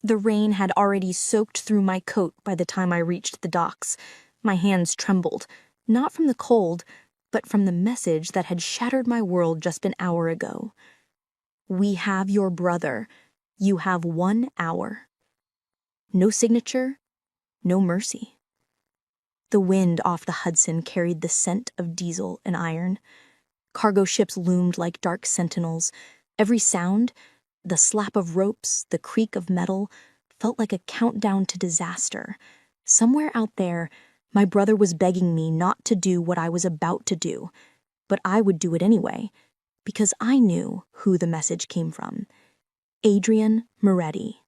The rain had already soaked through my coat by the time I reached the docks. My hands trembled, not from the cold, but from the message that had shattered my world just an hour ago. We have your brother. You have 1 hour. No signature, no mercy. The wind off the Hudson carried the scent of diesel and iron. Cargo ships loomed like dark sentinels. Every sound, the slap of ropes, the creak of metal, felt like a countdown to disaster. Somewhere out there, my brother was begging me not to do what I was about to do, but I would do it anyway, because I knew who the message came from. Adrian Moretti.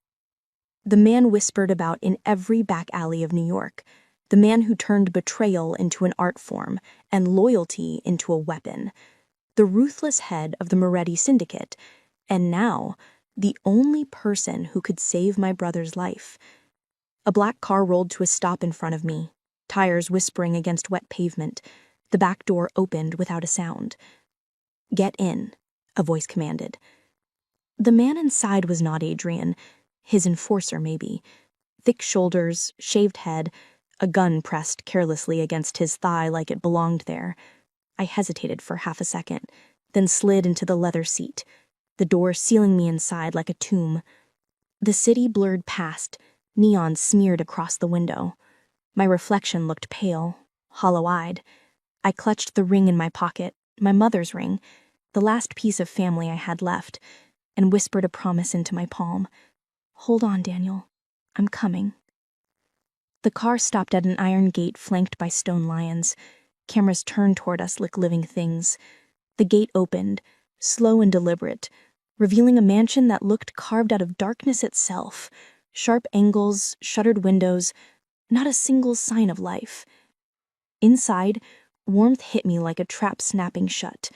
The man whispered about in every back alley of New York, the man who turned betrayal into an art form and loyalty into a weapon, the ruthless head of the Moretti Syndicate, and now the only person who could save my brother's life. A black car rolled to a stop in front of me, tires whispering against wet pavement. The back door opened without a sound. "Get in," a voice commanded. The man inside was not Adrian, his enforcer maybe. Thick shoulders, shaved head, a gun pressed carelessly against his thigh like it belonged there. I hesitated for half a second, then slid into the leather seat, the door sealing me inside like a tomb. The city blurred past, neon smeared across the window. My reflection looked pale, hollow-eyed. I clutched the ring in my pocket, my mother's ring, the last piece of family I had left, and whispered a promise into my palm. "Hold on, Daniel. I'm coming." The car stopped at an iron gate flanked by stone lions. Cameras turned toward us like living things. The gate opened, slow and deliberate, revealing a mansion that looked carved out of darkness itself. Sharp angles, shuttered windows, not a single sign of life. Inside, warmth hit me like a trap snapping shut.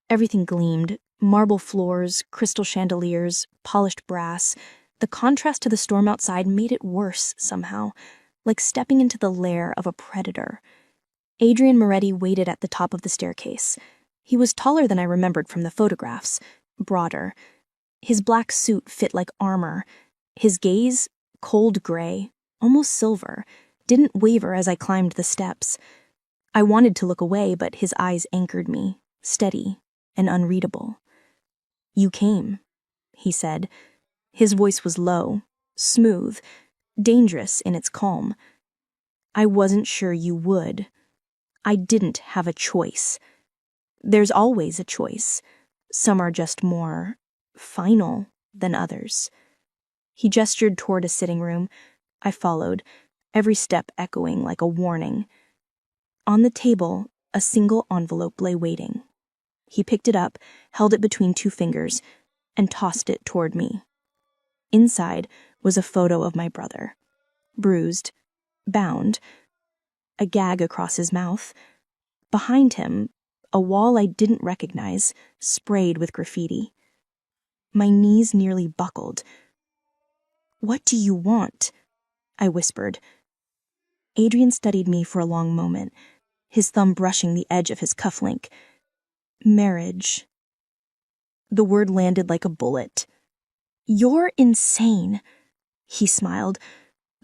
Everything gleamed, marble floors, crystal chandeliers, polished brass. The contrast to the storm outside made it worse somehow, like stepping into the lair of a predator. Adrian Moretti waited at the top of the staircase. He was taller than I remembered from the photographs, broader. His black suit fit like armor. His gaze, cold gray, almost silver, didn't waver as I climbed the steps. I wanted to look away, but his eyes anchored me, steady and unreadable. "You came," he said. His voice was low, smooth, dangerous in its calm. "I wasn't sure you would. I didn't have a choice. There's always a choice. Some are just more final than others." He gestured toward a sitting room. I followed, every step echoing like a warning. On the table, a single envelope lay waiting. He picked it up, held it between 2 fingers, and tossed it toward me. Inside was a photo of my brother, bruised, bound, a gag across his mouth. Behind him, a wall I didn't recognize, sprayed with graffiti. My knees nearly buckled. "What do you want?" I whispered. Adrian studied me for a long moment, his thumb brushing the edge of his cufflink. "Marriage." The word landed like a bullet. "You're insane." He smiled,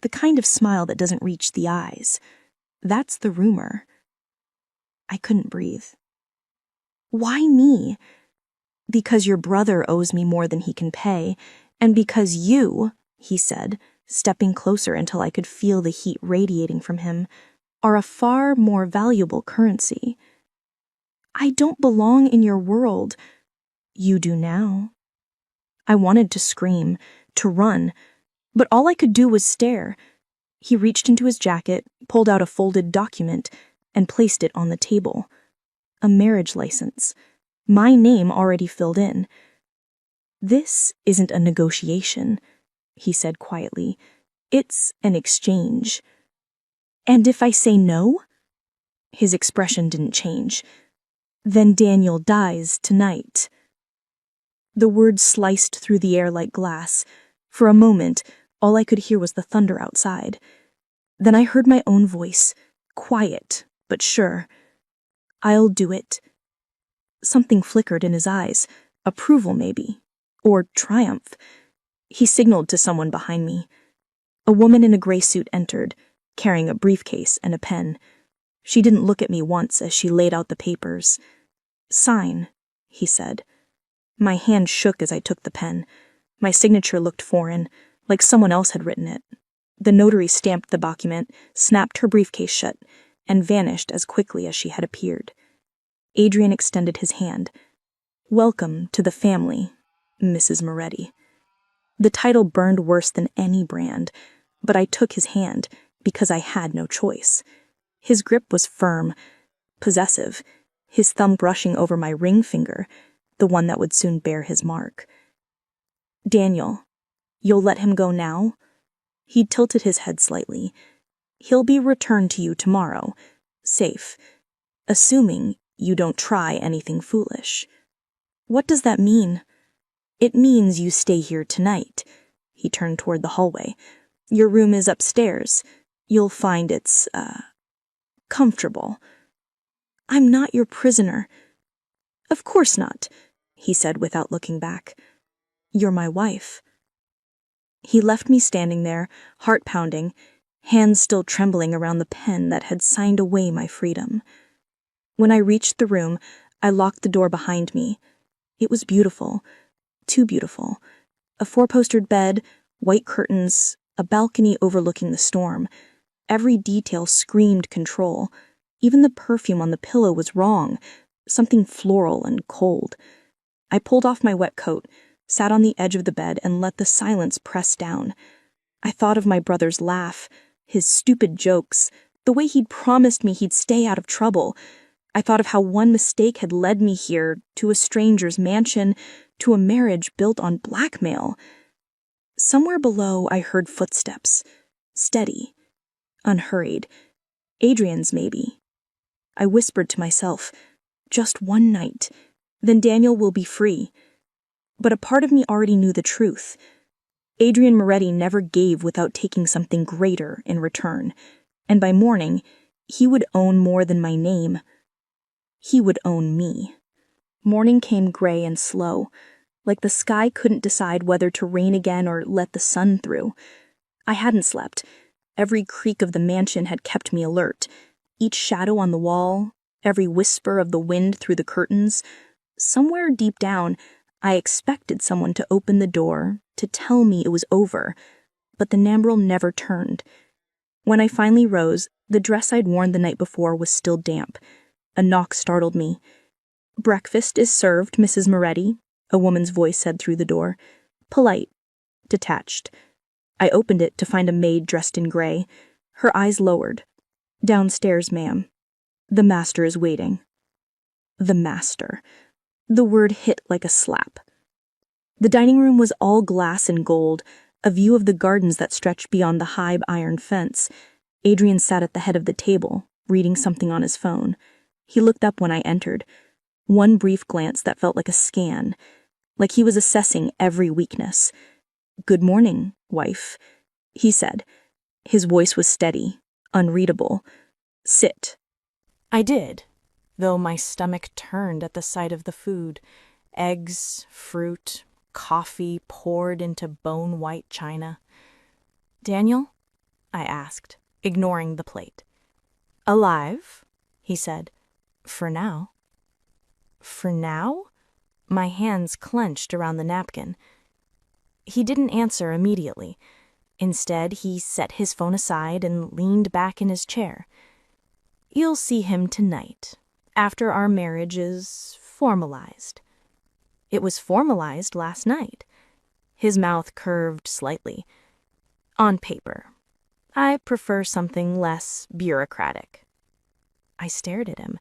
the kind of smile that doesn't reach the eyes. That's the rumor. I couldn't breathe. "Why me?" "Because your brother owes me more than he can pay, and because you," he said, stepping closer until I could feel the heat radiating from him, "are a far more valuable currency." "I don't belong in your world." "You do now." I wanted to scream, to run, but all I could do was stare. He reached into his jacket, pulled out a folded document, and placed it on the table. A marriage license. My name already filled in. "This isn't a negotiation," he said quietly. "It's an exchange." "And if I say no?" His expression didn't change. "Then Daniel dies tonight." The words sliced through the air like glass. For a moment, all I could hear was the thunder outside. Then I heard my own voice, quiet but sure. "I'll do it." Something flickered in his eyes, approval maybe, or triumph. He signaled to someone behind me. A woman in a gray suit entered, carrying a briefcase and a pen. She didn't look at me once as she laid out the papers. "Sign," he said. My hand shook as I took the pen. My signature looked foreign, like someone else had written it. The notary stamped the document, snapped her briefcase shut, and vanished as quickly as she had appeared. Adrian extended his hand. "Welcome to the family, Mrs. Moretti." The title burned worse than any brand, but I took his hand because I had no choice. His grip was firm, possessive, his thumb brushing over my ring finger, the one that would soon bear his mark. "Daniel, you'll let him go now?" He tilted his head slightly. "He'll be returned to you tomorrow, safe, assuming you don't try anything foolish." "What does that mean?" "It means you stay here tonight." He turned toward the hallway. "Your room is upstairs. You'll find it's, comfortable." "I'm not your prisoner." "Of course not," he said without looking back. "You're my wife." He left me standing there, heart pounding, hands still trembling around the pen that had signed away my freedom. When I reached the room, I locked the door behind me. It was beautiful, too beautiful. A four-postered bed, white curtains, a balcony overlooking the storm. Every detail screamed control. Even the perfume on the pillow was wrong, something floral and cold. I pulled off my wet coat, sat on the edge of the bed, and let the silence press down. I thought of my brother's laugh, his stupid jokes, the way he'd promised me he'd stay out of trouble. I thought of how one mistake had led me here, to a stranger's mansion, to a marriage built on blackmail. Somewhere below I heard footsteps, steady, unhurried. Adrian's, maybe. I whispered to myself, just one night, then Daniel will be free. But a part of me already knew the truth. Adrian Moretti never gave without taking something greater in return, and by morning, he would own more than my name. He would own me. Morning came gray and slow, like the sky couldn't decide whether to rain again or let the sun through. I hadn't slept. Every creak of the mansion had kept me alert. Each shadow on the wall, every whisper of the wind through the curtains. Somewhere deep down, I expected someone to open the door, to tell me it was over, but the Nambrel never turned. When I finally rose, the dress I'd worn the night before was still damp. A knock startled me. "Breakfast is served, Mrs. Moretti," a woman's voice said through the door. Polite, detached. I opened it to find a maid dressed in gray. Her eyes lowered. "Downstairs, ma'am. The master is waiting." The master. The word hit like a slap. The dining room was all glass and gold, a view of the gardens that stretched beyond the high iron fence. Adrian sat at the head of the table, reading something on his phone. He looked up when I entered. One brief glance that felt like a scan, like he was assessing every weakness. "Good morning, wife," he said. His voice was steady, unreadable. "Sit." I did, though my stomach turned at the sight of the food. Eggs, fruit, coffee poured into bone-white china. "Daniel?" I asked, ignoring the plate. "Alive," he said. "For now." "For now?" My hands clenched around the napkin. He didn't answer immediately. Instead, he set his phone aside and leaned back in his chair. "You'll see him tonight, after our marriage is formalized." It was formalized last night. His mouth curved slightly. "On paper. I prefer something less bureaucratic." I stared at him.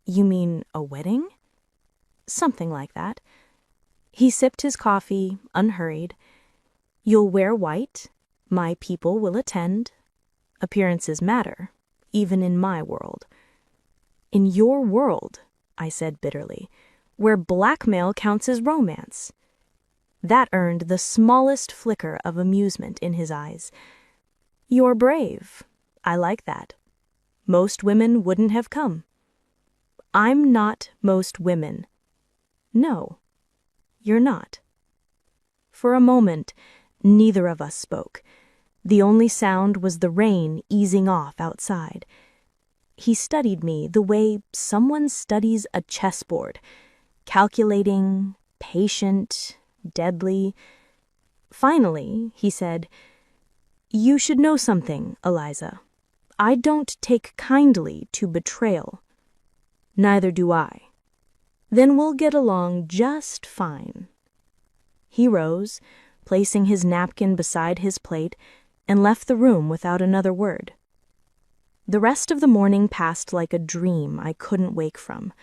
"You mean a wedding?" "Something like that." He sipped his coffee, unhurried. "You'll wear white. My people will attend. Appearances matter, even in my world." "In your world," I said bitterly, "where blackmail counts as romance." That earned the smallest flicker of amusement in his eyes. "You're brave. I like that. Most women wouldn't have come." "I'm not most women." "No, you're not." For a moment, neither of us spoke. The only sound was the rain easing off outside. He studied me the way someone studies a chessboard, calculating, patient, deadly. Finally, he said, "You should know something, Eliza. I don't take kindly to betrayal." "Neither do I." "Then we'll get along just fine." He rose, placing his napkin beside his plate, and left the room without another word. The rest of the morning passed like a dream I couldn't wake from.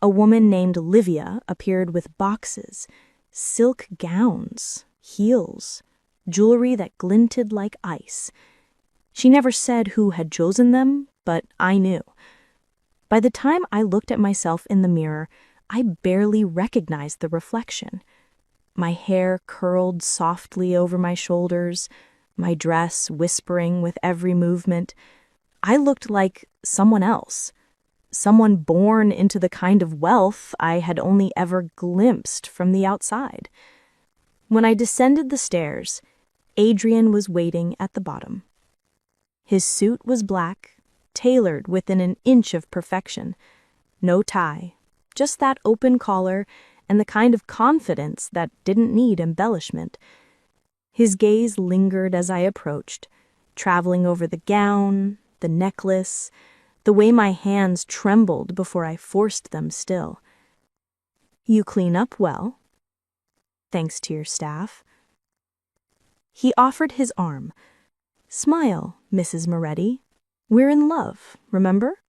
A woman named Livia appeared with boxes, silk gowns, heels, jewelry that glinted like ice. She never said who had chosen them, but I knew. By the time I looked at myself in the mirror, I barely recognized the reflection. My hair curled softly over my shoulders, my dress whispering with every movement. I looked like someone else, someone born into the kind of wealth I had only ever glimpsed from the outside. When I descended the stairs, Adrian was waiting at the bottom. His suit was black, tailored within an inch of perfection. No tie, just that open collar and the kind of confidence that didn't need embellishment. His gaze lingered as I approached, traveling over the gown, the necklace, the way my hands trembled before I forced them still. "You clean up well, thanks to your staff." He offered his arm. "Smile, Mrs. Moretti. We're in love, remember?"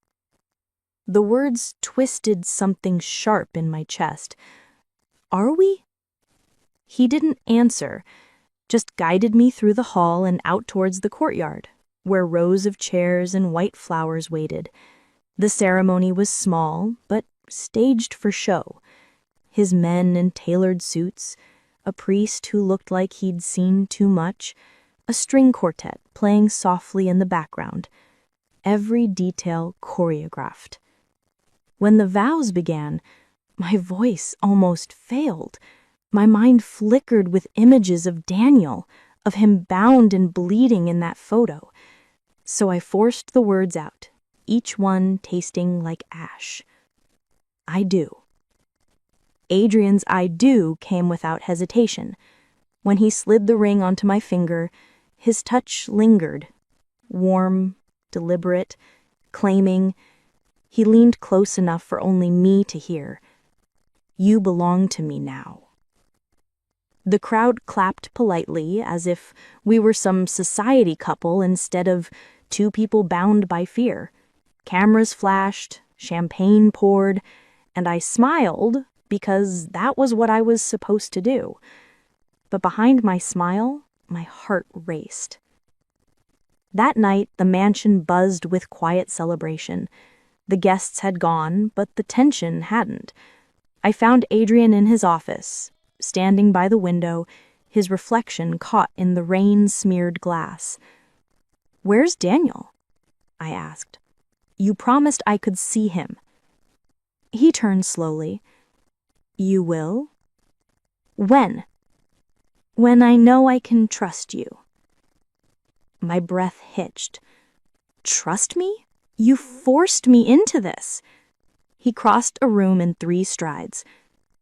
The words twisted something sharp in my chest. "Are we?" He didn't answer, just guided me through the hall and out towards the courtyard, where rows of chairs and white flowers waited. The ceremony was small, but staged for show. His men in tailored suits, a priest who looked like he'd seen too much, a string quartet playing softly in the background, every detail choreographed. When the vows began, my voice almost failed. My mind flickered with images of Daniel, of him bound and bleeding in that photo. So I forced the words out, each one tasting like ash. "I do." Adrian's "I do" came without hesitation. When he slid the ring onto my finger, his touch lingered, warm, deliberate, claiming. He leaned close enough for only me to hear. "You belong to me now." The crowd clapped politely, as if we were some society couple instead of two people bound by fear. Cameras flashed, champagne poured, and I smiled because that was what I was supposed to do. But behind my smile, my heart raced. That night, the mansion buzzed with quiet celebration. The guests had gone, but the tension hadn't. I found Adrian in his office, standing by the window, his reflection caught in the rain-smeared glass. "Where's Daniel?" I asked. "You promised I could see him." He turned slowly. "You will?" "When?" "When I know I can trust you." My breath hitched. "Trust me? You forced me into this." He crossed a room in 3 strides.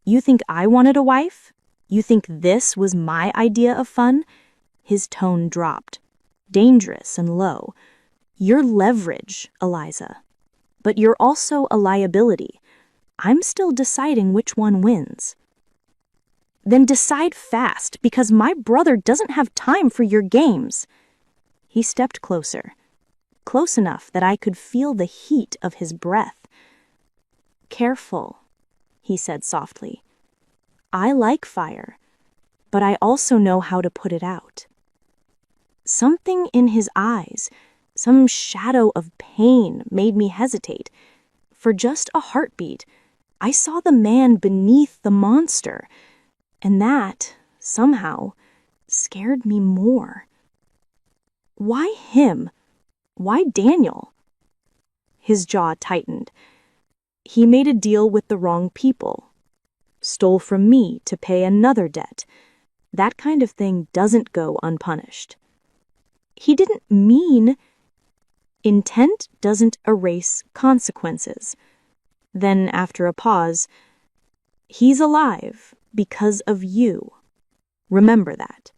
"You think I wanted a wife? You think this was my idea of fun?" His tone dropped, dangerous and low. "You're leverage, Eliza. But you're also a liability. I'm still deciding which one wins." "Then decide fast, because my brother doesn't have time for your games." He stepped closer, close enough that I could feel the heat of his breath. "Careful," he said softly. "I like fire, but I also know how to put it out." Something in his eyes, some shadow of pain, made me hesitate. For just a heartbeat, I saw the man beneath the monster, and that, somehow, scared me more. Why him? Why Daniel? His jaw tightened. He made a deal with the wrong people, stole from me to pay another debt, That kind of thing doesn't go unpunished. He didn't mean intent doesn't erase consequences. Then, after a pause, he's alive because of you. Remember that.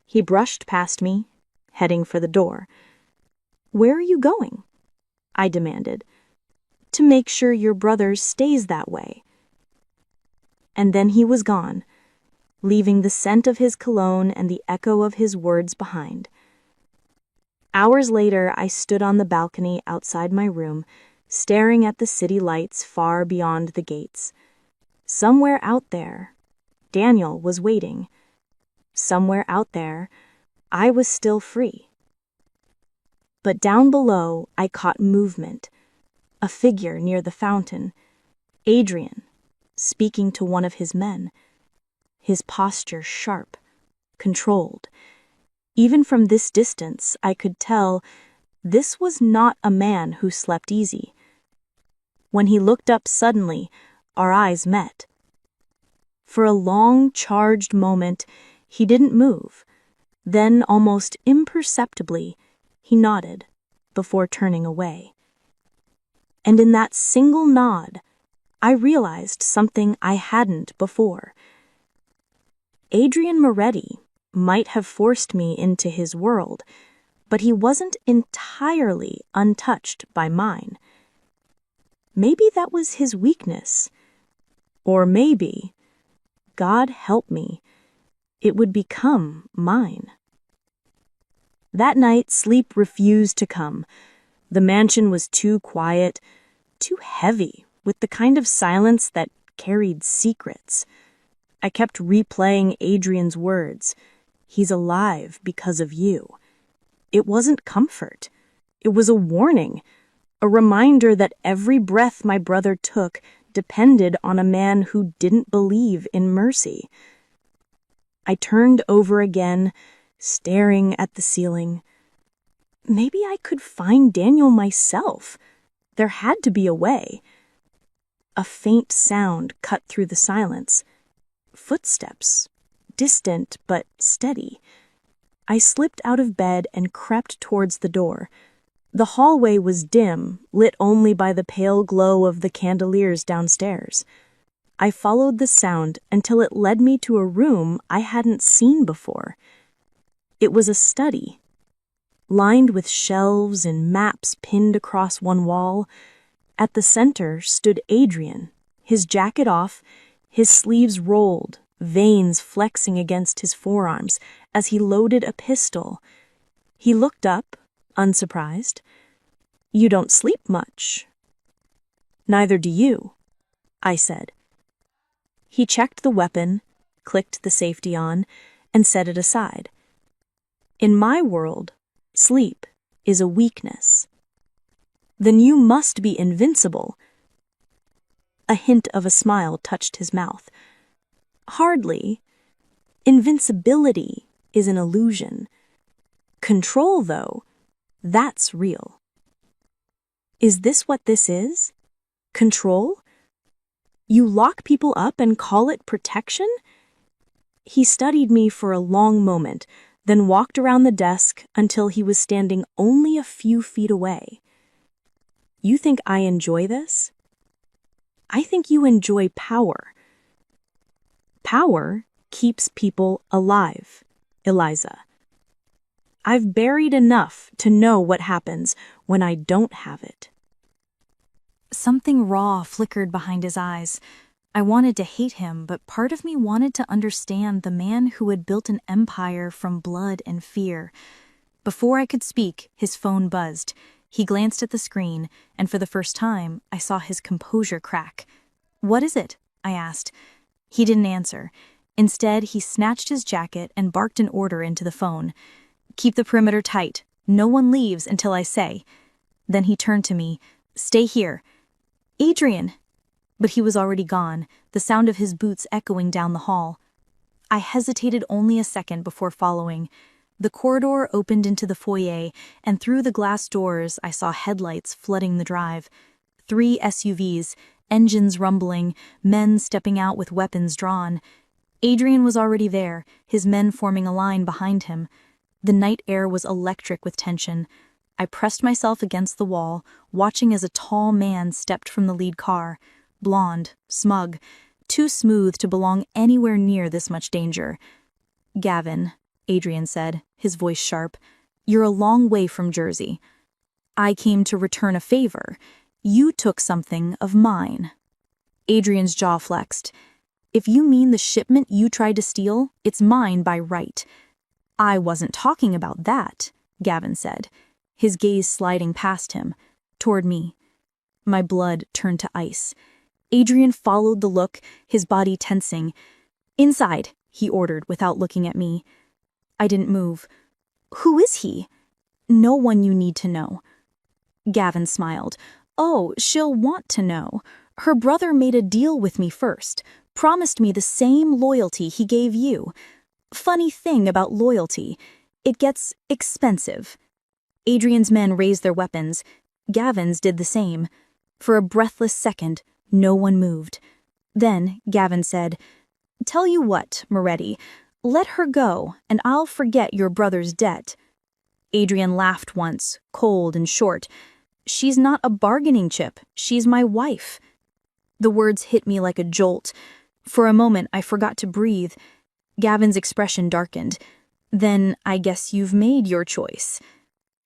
He brushed past me, heading for the door. Where are you going? I demanded. To make sure your brother stays that way. And then he was gone, leaving the scent of his cologne and the echo of his words behind. Hours later, I stood on the balcony outside my room, staring at the city lights far beyond the gates. Somewhere out there, Daniel was waiting. Somewhere out there, I was still free. But down below, I caught movement. A figure near the fountain. Adrian, speaking to one of his men. His posture sharp, controlled. Even from this distance, I could tell this was not a man who slept easy. When he looked up suddenly, our eyes met. For a long, charged moment, he didn't move. Then, almost imperceptibly, he nodded before turning away. And in that single nod, I realized something I hadn't before. Adrian Moretti might have forced me into his world, but he wasn't entirely untouched by mine. Maybe that was his weakness. Or maybe, God help me, it would become mine. That night, sleep refused to come. The mansion was too quiet, too heavy, with the kind of silence that carried secrets. I kept replaying Adrian's words. He's alive because of you. It wasn't comfort. It was a warning, a reminder that every breath my brother took depended on a man who didn't believe in mercy. I turned over again, staring at the ceiling. Maybe I could find Daniel myself. There had to be a way. A faint sound cut through the silence. Footsteps, distant but steady. I slipped out of bed and crept towards the door. The hallway was dim, lit only by the pale glow of the chandeliers downstairs. I followed the sound until it led me to a room I hadn't seen before. It was a study, lined with shelves and maps pinned across one wall. At the center stood Adrian, his jacket off, his sleeves rolled, veins flexing against his forearms as he loaded a pistol. He looked up, unsurprised. You don't sleep much. Neither do you, I said. He checked the weapon, clicked the safety on, and set it aside. In my world, sleep is a weakness. Then you must be invincible. A hint of a smile touched his mouth. Hardly. Invincibility is an illusion. Control, though, that's real. Is this what this is? Control? You lock people up and call it protection? He studied me for a long moment, then walked around the desk until he was standing only a few feet away. You think I enjoy this? I think you enjoy power. Power keeps people alive, Eliza. I've buried enough to know what happens when I don't have it. Something raw flickered behind his eyes. I wanted to hate him, but part of me wanted to understand the man who had built an empire from blood and fear. Before I could speak, his phone buzzed. He glanced at the screen, and for the first time, I saw his composure crack. "What is it?" I asked. He didn't answer. Instead, he snatched his jacket and barked an order into the phone. "Keep the perimeter tight. No one leaves until I say." Then he turned to me. "Stay here." "Adrian!" But he was already gone, the sound of his boots echoing down the hall. I hesitated only a second before following. The corridor opened into the foyer, and through the glass doors I saw headlights flooding the drive. 3 SUVs, engines rumbling, men stepping out with weapons drawn. Adrian was already there, his men forming a line behind him. The night air was electric with tension. I pressed myself against the wall, watching as a tall man stepped from the lead car. Blonde, smug, too smooth to belong anywhere near this much danger. "Gavin," Adrian said, his voice sharp, "you're a long way from Jersey. I came to return a favor. You took something of mine." Adrian's jaw flexed. "If you mean the shipment you tried to steal, it's mine by right." "I wasn't talking about that," Gavin said, his gaze sliding past him, toward me. My blood turned to ice. Adrian followed the look, his body tensing. "Inside," he ordered without looking at me. I didn't move. "Who is he?" "No one you need to know." Gavin smiled. "Oh, she'll want to know. Her brother made a deal with me first, promised me the same loyalty he gave you. Funny thing about loyalty, it gets expensive." Adrian's men raised their weapons. Gavin's did the same. For a breathless second, no one moved. Then Gavin said, "Tell you what, Moretti, let her go, and I'll forget your brother's debt." Adrian laughed once, cold and short. "She's not a bargaining chip. She's my wife." The words hit me like a jolt. For a moment, I forgot to breathe. Gavin's expression darkened. "Then I guess you've made your choice."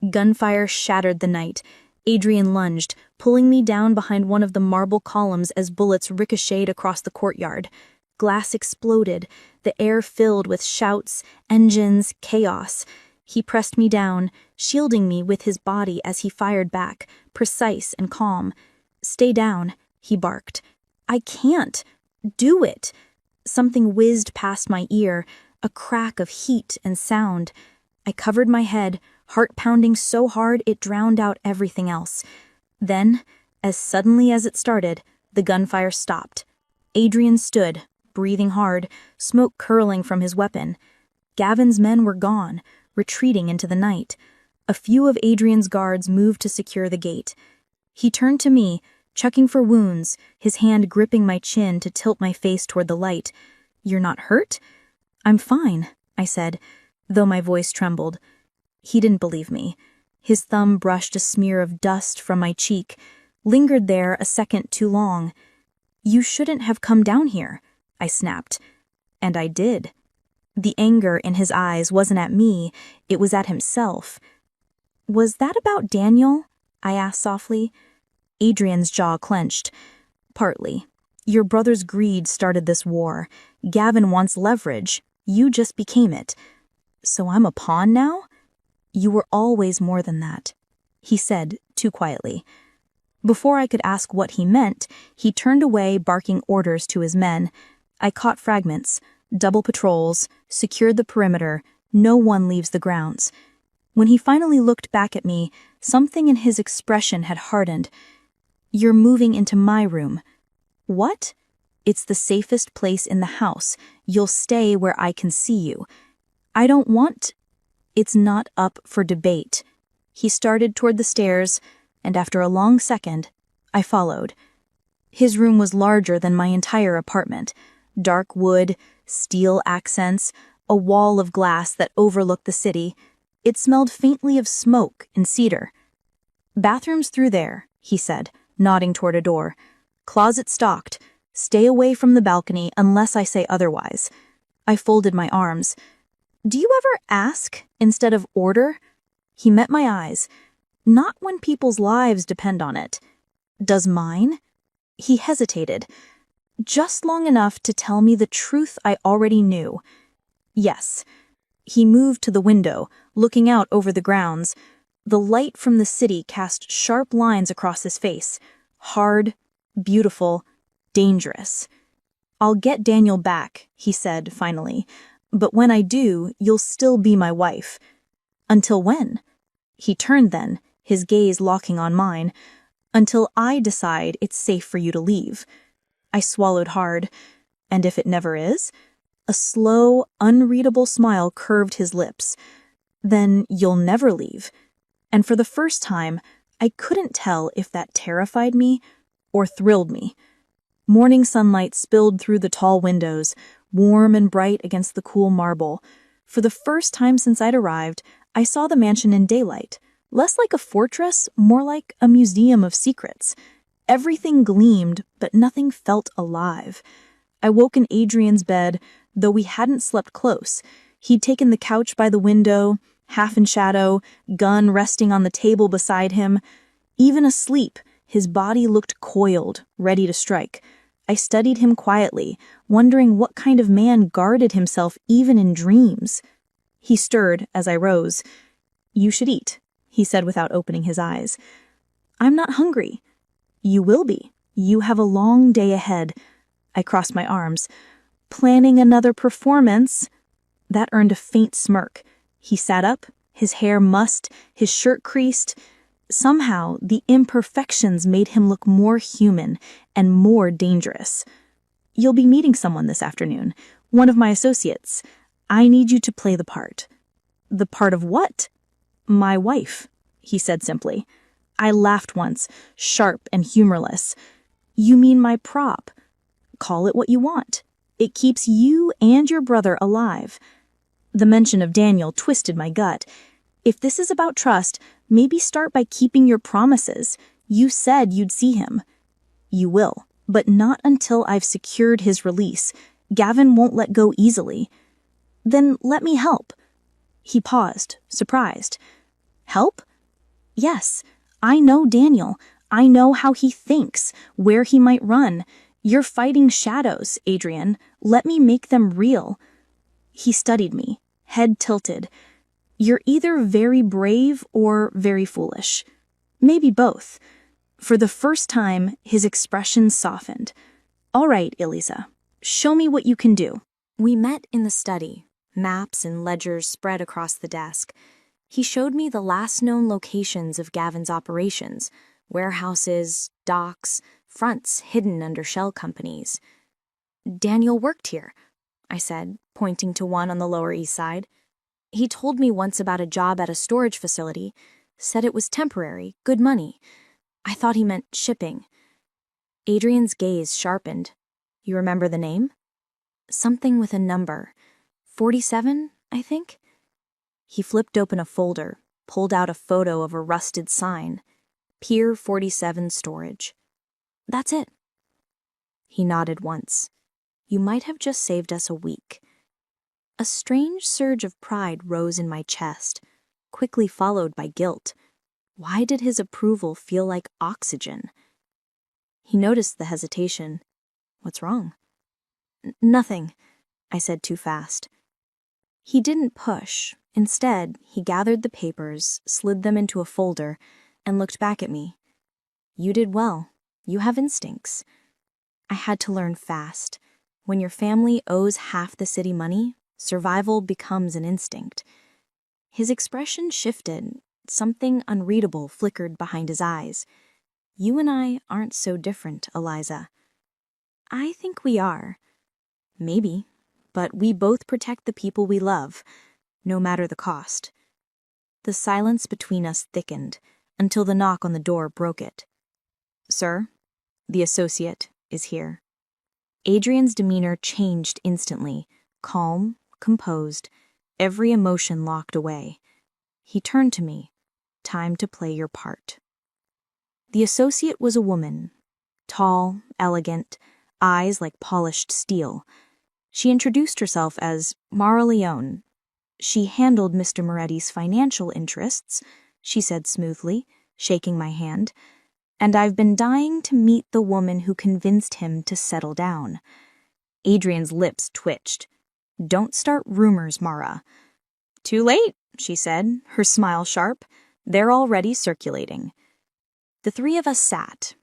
Gunfire shattered the night. Adrian lunged, pulling me down behind one of the marble columns as bullets ricocheted across the courtyard. Glass exploded, the air filled with shouts, engines, chaos. He pressed me down, shielding me with his body as he fired back, precise and calm. "Stay down," he barked. "I can't. Do it." Something whizzed past my ear, a crack of heat and sound. I covered my head, heart pounding so hard it drowned out everything else. Then, as suddenly as it started, the gunfire stopped. Adrian stood, breathing hard, smoke curling from his weapon. Gavin's men were gone, retreating into the night. A few of Adrian's guards moved to secure the gate. He turned to me, checking for wounds, his hand gripping my chin to tilt my face toward the light. "You're not hurt?" "I'm fine," I said, though my voice trembled. He didn't believe me. His thumb brushed a smear of dust from my cheek, lingered there a second too long. "You shouldn't have come down here," I snapped. And I did. The anger in his eyes wasn't at me, it was at himself. "Was that about Daniel?" I asked softly. Adrian's jaw clenched. "Partly. Your brother's greed started this war. Gavin wants leverage. You just became it. So I'm a pawn now?" "You were always more than that," he said, too quietly. Before I could ask what he meant, he turned away, barking orders to his men. I caught fragments, double patrols, secured the perimeter, no one leaves the grounds. When he finally looked back at me, something in his expression had hardened. "You're moving into my room." "What?" "It's the safest place in the house. You'll stay where I can see you." "I don't want..." "It's not up for debate." He started toward the stairs, and after a long second, I followed. His room was larger than my entire apartment. Dark wood, steel accents, a wall of glass that overlooked the city. It smelled faintly of smoke and cedar. "Bathrooms through there," he said, nodding toward a door. "Closet stocked. Stay away from the balcony unless I say otherwise." I folded my arms. "Do you ever ask instead of order?" He met my eyes. "Not when people's lives depend on it." "Does mine?" He hesitated, just long enough to tell me the truth I already knew. "Yes." He moved to the window, looking out over the grounds. The light from the city cast sharp lines across his face. Hard, beautiful, dangerous. "I'll get Daniel back," he said finally. "But when I do, you'll still be my wife." "Until when?" He turned then, his gaze locking on mine. "Until I decide it's safe for you to leave." I swallowed hard. "And if it never is?" A slow, unreadable smile curved his lips. "Then you'll never leave." And for the first time, I couldn't tell if that terrified me or thrilled me. Morning sunlight spilled through the tall windows, warm and bright against the cool marble. For the first time since I'd arrived, I saw the mansion in daylight, less like a fortress, more like a museum of secrets. Everything gleamed, but nothing felt alive. I woke in Adrian's bed, though we hadn't slept close. He'd taken the couch by the window, half in shadow, gun resting on the table beside him. Even asleep, his body looked coiled, ready to strike. I studied him quietly, wondering what kind of man guarded himself even in dreams. He stirred as I rose. "You should eat," he said without opening his eyes. "I'm not hungry." "You will be. You have a long day ahead." I crossed my arms. "Planning another performance?" That earned a faint smirk. He sat up, his hair mussed, his shirt creased. Somehow, the imperfections made him look more human and more dangerous. "You'll be meeting someone this afternoon, one of my associates. I need you to play the part." "The part of what?" "My wife," he said simply. I laughed once, sharp and humorless. "You mean my prop? Call it what you want. It keeps you and your brother alive." The mention of Daniel twisted my gut. "If this is about trust, maybe start by keeping your promises. You said you'd see him." "You will, but not until I've secured his release. Gavin won't let go easily." "Then let me help." He paused, surprised. "Help?" "Yes. I know Daniel. I know how he thinks, where he might run. You're fighting shadows, Adrian. Let me make them real." He studied me, head tilted. "You're either very brave or very foolish. Maybe both." For the first time, his expression softened. "All right, Elisa, show me what you can do." We met in the study, maps and ledgers spread across the desk. He showed me the last known locations of Gavin's operations, warehouses, docks, fronts hidden under shell companies. "Daniel worked here," I said, pointing to one on the Lower East Side. "He told me once about a job at a storage facility, said it was temporary, good money. I thought he meant shipping." Adrian's gaze sharpened. "You remember the name?" "Something with a number. 47, I think." He flipped open a folder, pulled out a photo of a rusted sign. "Pier 47 Storage." "That's it." He nodded once. "You might have just saved us a week." A strange surge of pride rose in my chest, quickly followed by guilt. Why did his approval feel like oxygen? He noticed the hesitation. "What's wrong?" "Nothing," I said too fast. He didn't push. Instead, he gathered the papers, slid them into a folder, and looked back at me. "You did well. You have instincts." I had to learn fast. When your family owes half the city money, survival becomes an instinct. His expression shifted. Something unreadable flickered behind his eyes. "You and I aren't so different, Eliza." "I think we are." "Maybe, but we both protect the people we love, no matter the cost." The silence between us thickened until the knock on the door broke it. "Sir, the associate is here." Adrian's demeanor changed instantly, calm, composed, every emotion locked away. He turned to me. "Time to play your part." The associate was a woman, tall, elegant, eyes like polished steel. She introduced herself as Mara Leone. "She handled Mr. Moretti's financial interests," she said smoothly, shaking my hand, "and I've been dying to meet the woman who convinced him to settle down." Adrian's lips twitched. "Don't start rumors, Mara." "Too late," she said, her smile sharp. "They're already circulating." The three of us sat.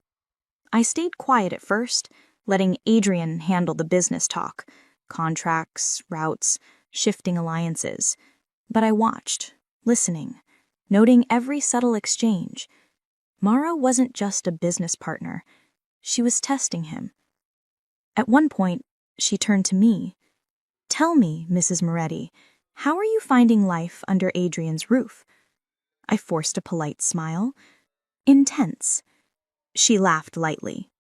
I stayed quiet at first, letting Adrian handle the business talk, contracts, routes, shifting alliances. But I watched, listening, noting every subtle exchange. Mara wasn't just a business partner. She was testing him. At one point, she turned to me. "Tell me, Mrs. Moretti, how are you finding life under Adrian's roof?" I forced a polite smile. "Intense." She laughed lightly.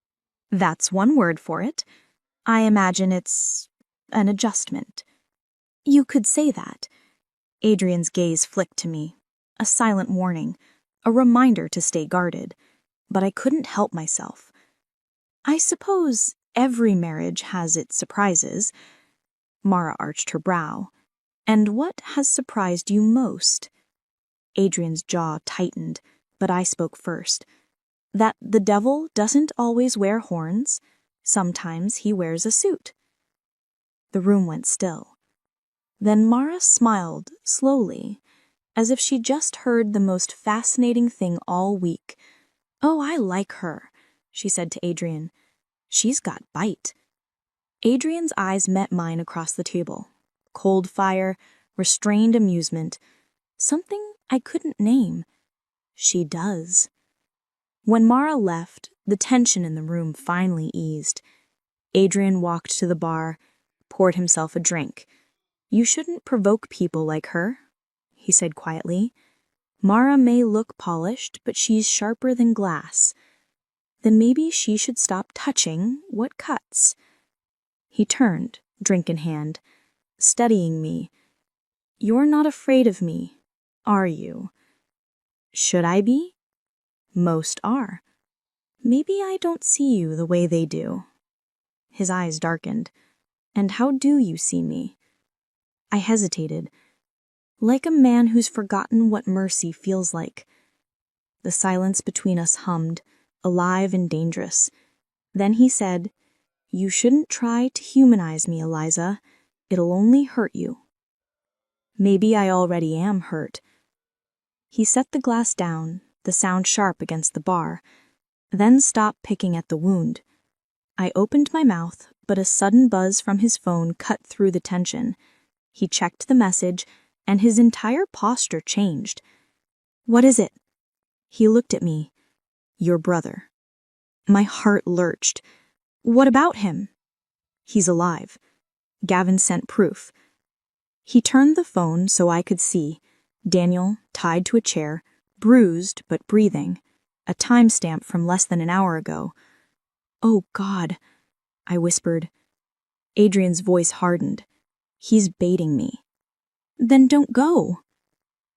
That's one word for it. I imagine it's an adjustment. You could say that. Adrian's gaze flicked to me, a silent warning, a reminder to stay guarded, but I couldn't help myself. I suppose every marriage has its surprises. Mara arched her brow. And what has surprised you most? Adrian's jaw tightened, but I spoke first. That the devil doesn't always wear horns. Sometimes he wears a suit. The room went still. Then Mara smiled slowly, as if she just heard the most fascinating thing all week. Oh, I like her, she said to Adrian. She's got bite. Adrian's eyes met mine across the table. Cold fire, restrained amusement, something I couldn't name. She does. When Mara left, the tension in the room finally eased. Adrian walked to the bar, poured himself a drink. You shouldn't provoke people like her, he said quietly. Mara may look polished, but she's sharper than glass. Then maybe she should stop touching what cuts. He turned, drink in hand, studying me. You're not afraid of me, are you? Should I be? Most are. Maybe I don't see you the way they do. His eyes darkened. And how do you see me? I hesitated, like a man who's forgotten what mercy feels like. The silence between us hummed, alive and dangerous. Then he said, You shouldn't try to humanize me, Eliza. It'll only hurt you. Maybe I already am hurt. He set the glass down, the sound sharp against the bar, then stopped picking at the wound. I opened my mouth, but a sudden buzz from his phone cut through the tension. He checked the message, and his entire posture changed. What is it? He looked at me. Your brother. My heart lurched. What about him? He's alive. Gavin sent proof. He turned the phone so I could see. Daniel, tied to a chair, bruised but breathing. A timestamp from less than an hour ago. Oh, God, I whispered. Adrian's voice hardened. He's baiting me. Then don't go.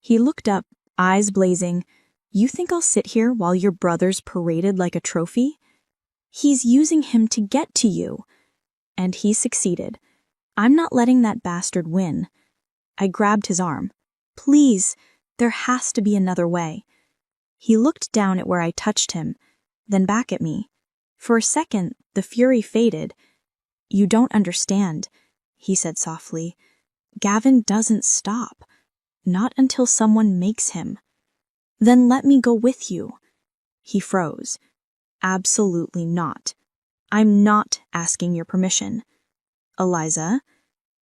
He looked up, eyes blazing. You think I'll sit here while your brother's paraded like a trophy? He's using him to get to you. And he succeeded. I'm not letting that bastard win. I grabbed his arm. Please, there has to be another way. He looked down at where I touched him, then back at me. For a second, the fury faded. You don't understand, he said softly. Gavin doesn't stop. Not until someone makes him. Then let me go with you. He froze. Absolutely not. I'm not asking your permission. Eliza,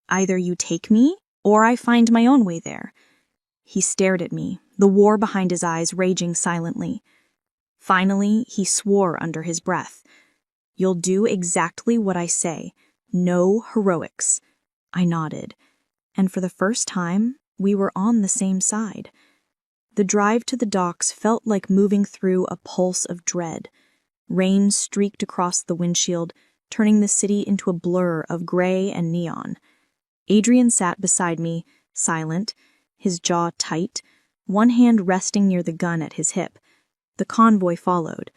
either you take me, or I find my own way there. He stared at me, the war behind his eyes raging silently. Finally, he swore under his breath. You'll do exactly what I say. No heroics. I nodded, and for the first time, we were on the same side. The drive to the docks felt like moving through a pulse of dread. Rain streaked across the windshield, turning the city into a blur of gray and neon. Adrian sat beside me, silent, his jaw tight, one hand resting near the gun at his hip. The convoy followed,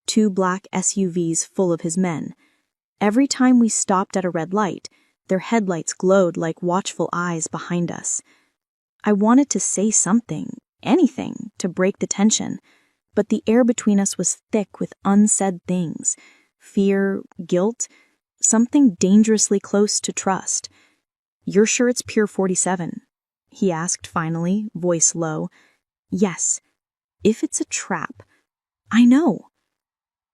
2 black SUVs full of his men. Every time we stopped at a red light, their headlights glowed like watchful eyes behind us. I wanted to say something, anything, to break the tension, but the air between us was thick with unsaid things. Fear, guilt, something dangerously close to trust. You're sure it's Pier 47? He asked finally, voice low. Yes. If it's a trap. I know.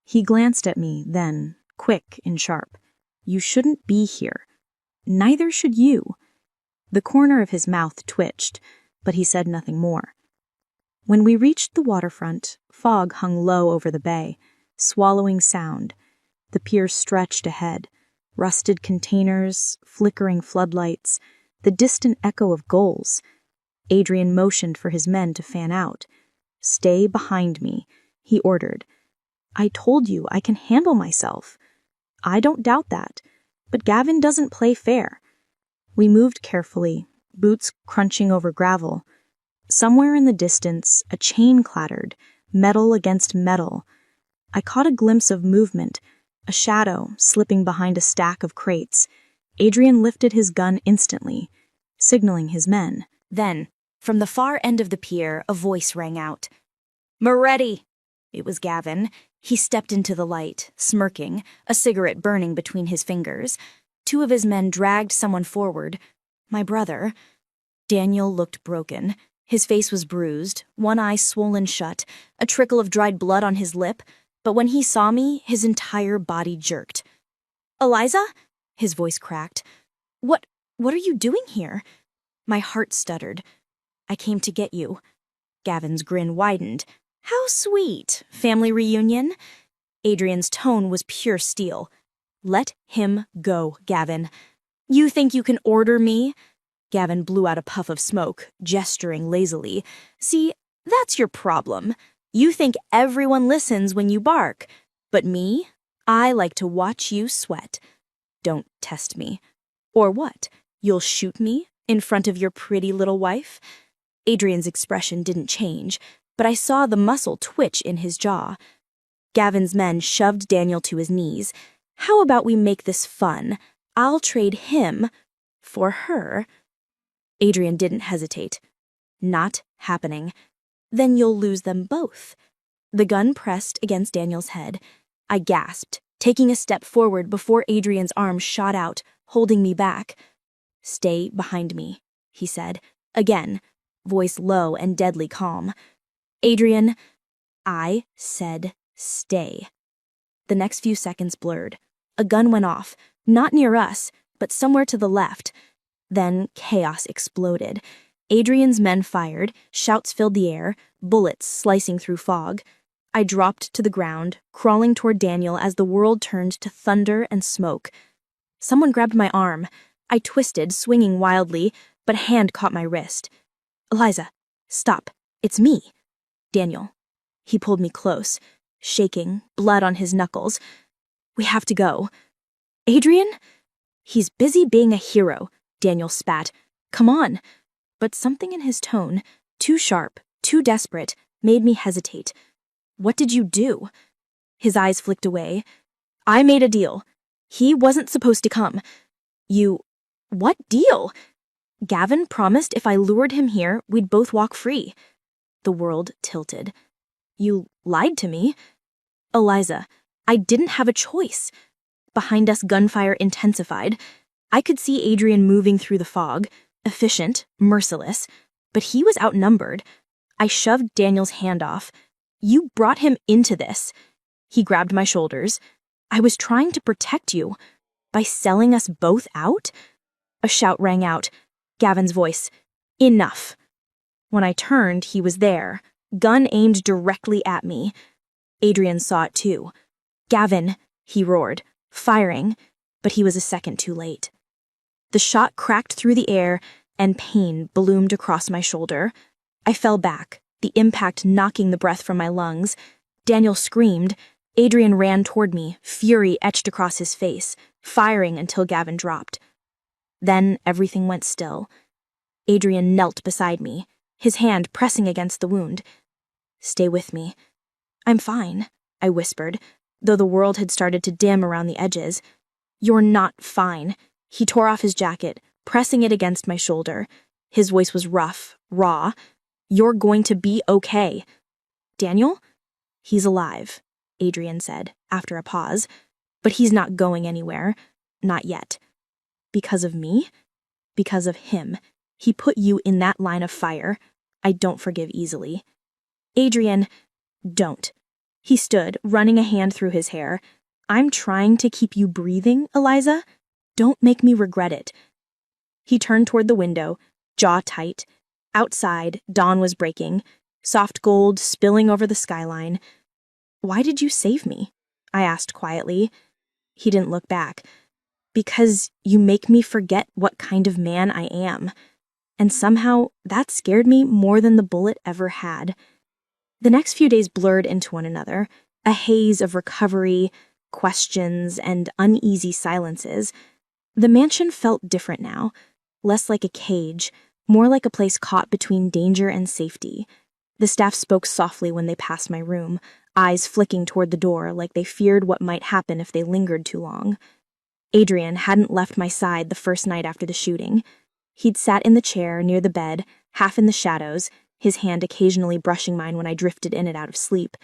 He glanced at me, then, quick and sharp. You shouldn't be here. Neither should you. The corner of his mouth twitched, but he said nothing more. When we reached the waterfront, fog hung low over the bay, swallowing sound. The pier stretched ahead, rusted containers, flickering floodlights, the distant echo of gulls. Adrian motioned for his men to fan out. Stay behind me, he ordered. I told you I can handle myself. I don't doubt that, but Gavin doesn't play fair. We moved carefully, boots crunching over gravel. Somewhere in the distance, a chain clattered, metal against metal. I caught a glimpse of movement, a shadow slipping behind a stack of crates. Adrian lifted his gun instantly, signaling his men. Then, from the far end of the pier, a voice rang out. "Moretti!" It was Gavin. He stepped into the light, smirking, a cigarette burning between his fingers. Two of his men dragged someone forward. My brother. Daniel looked broken. His face was bruised, one eye swollen shut, a trickle of dried blood on his lip, but when he saw me, his entire body jerked. "Eliza?" His voice cracked. What are you doing here?" My heart stuttered. "I came to get you." Gavin's grin widened. "How sweet. Family reunion?" Adrian's tone was pure steel. "Let him go, Gavin." "You think you can order me?" Gavin blew out a puff of smoke, gesturing lazily. "See, that's your problem. You think everyone listens when you bark. But me? I like to watch you sweat. Don't test me. Or what? You'll shoot me in front of your pretty little wife?" Adrian's expression didn't change, but I saw the muscle twitch in his jaw. Gavin's men shoved Daniel to his knees. "How about we make this fun? I'll trade him for her." Adrian didn't hesitate. "Not happening. Then you'll lose them both." The gun pressed against Daniel's head. I gasped, taking a step forward before Adrian's arm shot out, holding me back. "Stay behind me," he said, again, voice low and deadly calm. "Adrian," I said, "stay." The next few seconds blurred. A gun went off, not near us, but somewhere to the left. Then chaos exploded. Adrian's men fired, shouts filled the air, bullets slicing through fog. I dropped to the ground, crawling toward Daniel as the world turned to thunder and smoke. Someone grabbed my arm. I twisted, swinging wildly, but a hand caught my wrist. "Eliza, stop. It's me." "Daniel." He pulled me close, shaking, blood on his knuckles. "We have to go." "Adrian?" "He's busy being a hero," Daniel spat. "Come on." But something in his tone, too sharp, too desperate, made me hesitate. "What did you do?" His eyes flicked away. "I made a deal. He wasn't supposed to come." "You... what deal?" "Gavin promised if I lured him here, we'd both walk free." The world tilted. "You lied to me." "Eliza, I didn't have a choice." Behind us, gunfire intensified. I could see Adrian moving through the fog, efficient, merciless, but he was outnumbered. I shoved Daniel's hand off. "You brought him into this." He grabbed my shoulders. "I was trying to protect you. By selling us both out?" A shout rang out. Gavin's voice. "Enough." When I turned, he was there, gun aimed directly at me. Adrian saw it too. "Gavin," he roared, firing, but he was a second too late. The shot cracked through the air, and pain bloomed across my shoulder. I fell back, the impact knocking the breath from my lungs. Daniel screamed. Adrian ran toward me, fury etched across his face, firing until Gavin dropped. Then everything went still. Adrian knelt beside me, his hand pressing against the wound. "Stay with me." "I'm fine," I whispered, though the world had started to dim around the edges. "You're not fine." He tore off his jacket, pressing it against my shoulder. His voice was rough, raw. "You're going to be okay." "Daniel?" "He's alive," Adrian said, after a pause. "But he's not going anywhere. Not yet." "Because of me?" "Because of him. He put you in that line of fire. I don't forgive easily." "Adrian, don't." He stood, running a hand through his hair. "I'm trying to keep you breathing, Eliza. Don't make me regret it." He turned toward the window, jaw tight. Outside, dawn was breaking, soft gold spilling over the skyline. "Why did you save me?" I asked quietly. He didn't look back. "Because you make me forget what kind of man I am." And somehow, that scared me more than the bullet ever had. The next few days blurred into one another. a haze of recovery, questions, and uneasy silences. The mansion felt different now, less like a cage, more like a place caught between danger and safety. The staff spoke softly when they passed my room, eyes flicking toward the door like they feared what might happen if they lingered too long. Adrian hadn't left my side the first night after the shooting. He'd sat in the chair near the bed, half in the shadows, his hand occasionally brushing mine when I drifted in and out of sleep.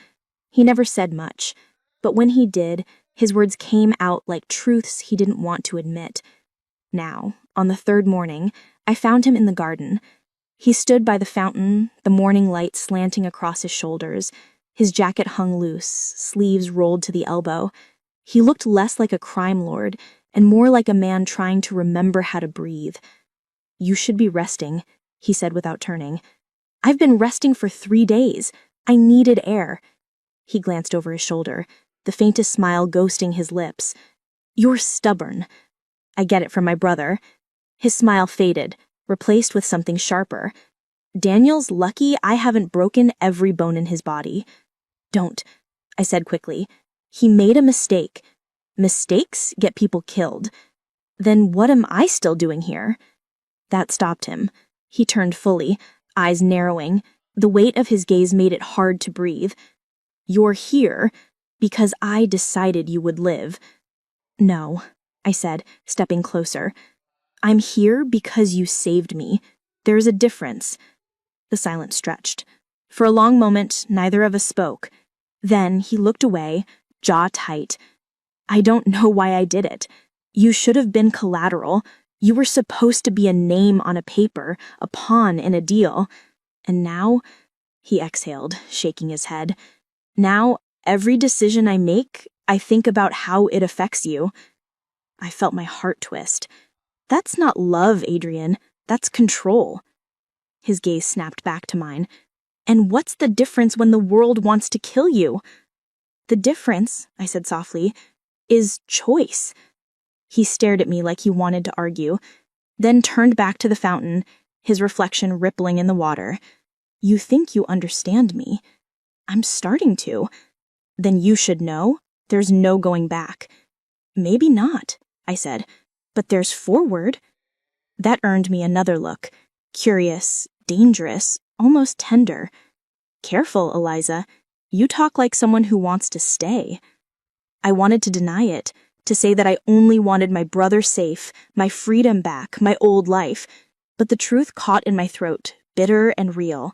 He never said much, but when he did, his words came out like truths he didn't want to admit. Now, on the third morning, I found him in the garden. He stood by the fountain, the morning light slanting across his shoulders. His jacket hung loose, sleeves rolled to the elbow. He looked less like a crime lord and more like a man trying to remember how to breathe. "You should be resting," he said without turning. "I've been resting for 3 days. I needed air." He glanced over his shoulder, the faintest smile ghosting his lips. "You're stubborn. I get it from my brother." His smile faded, replaced with something sharper. "Daniel's lucky I haven't broken every bone in his body." "Don't," I said quickly. "He made a mistake. Mistakes get people killed. Then what am I still doing here?" That stopped him. He turned fully, eyes narrowing. The weight of his gaze made it hard to breathe. "You're here because I decided you would live." "No," I said, stepping closer. "I'm here because you saved me. There's a difference." The silence stretched. For a long moment, neither of us spoke. Then he looked away, jaw tight. "I don't know why I did it. You should have been collateral. You were supposed to be a name on a paper, a pawn in a deal. And now," he exhaled, shaking his head, "now every decision I make, I think about how it affects you." I felt my heart twist. "That's not love, Adrian. That's control." His gaze snapped back to mine. "And what's the difference when the world wants to kill you?" "The difference," I said softly, "is choice." He stared at me like he wanted to argue, then turned back to the fountain, his reflection rippling in the water. "You think you understand me. I'm starting to. Then you should know there's no going back." "Maybe not," I said, "but there's forward." That earned me another look, curious, dangerous, almost tender. "Careful, Eliza. You talk like someone who wants to stay." I wanted to deny it, to say that I only wanted my brother safe, my freedom back, my old life. But the truth caught in my throat, bitter and real.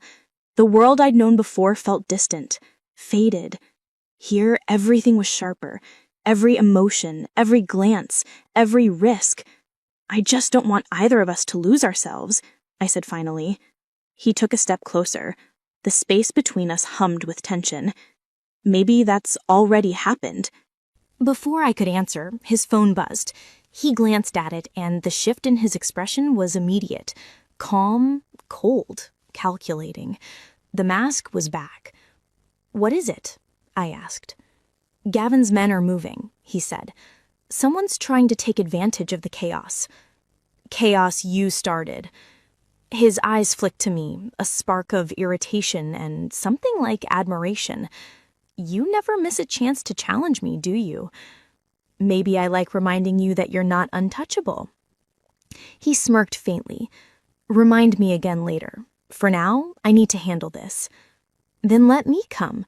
The world I'd known before felt distant, faded. Here, everything was sharper. Every emotion, every glance, every risk. "I just don't want either of us to lose ourselves," I said finally. He took a step closer. The space between us hummed with tension. "Maybe that's already happened." Before I could answer, his phone buzzed. He glanced at it, and the shift in his expression was immediate. Calm, cold, calculating. The mask was back. "What is it?" I asked. "Gavin's men are moving," he said. "Someone's trying to take advantage of the chaos." "Chaos you started." His eyes flicked to me, a spark of irritation and something like admiration. "You never miss a chance to challenge me, do you? Maybe I like reminding you that you're not untouchable." He smirked faintly. "Remind me again later. For now, I need to handle this." "Then let me come."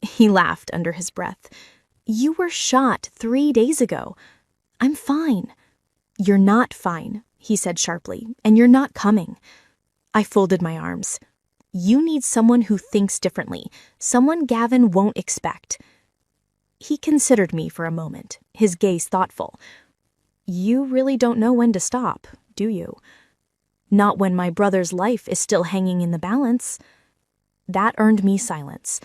He laughed under his breath. "You were shot 3 days ago. I'm fine." "You're not fine," he said sharply, "and you're not coming." I folded my arms. "You need someone who thinks differently, someone Gavin won't expect." He considered me for a moment, his gaze thoughtful. "You really don't know when to stop, do you? Not when my brother's life is still hanging in the balance." That earned me silence.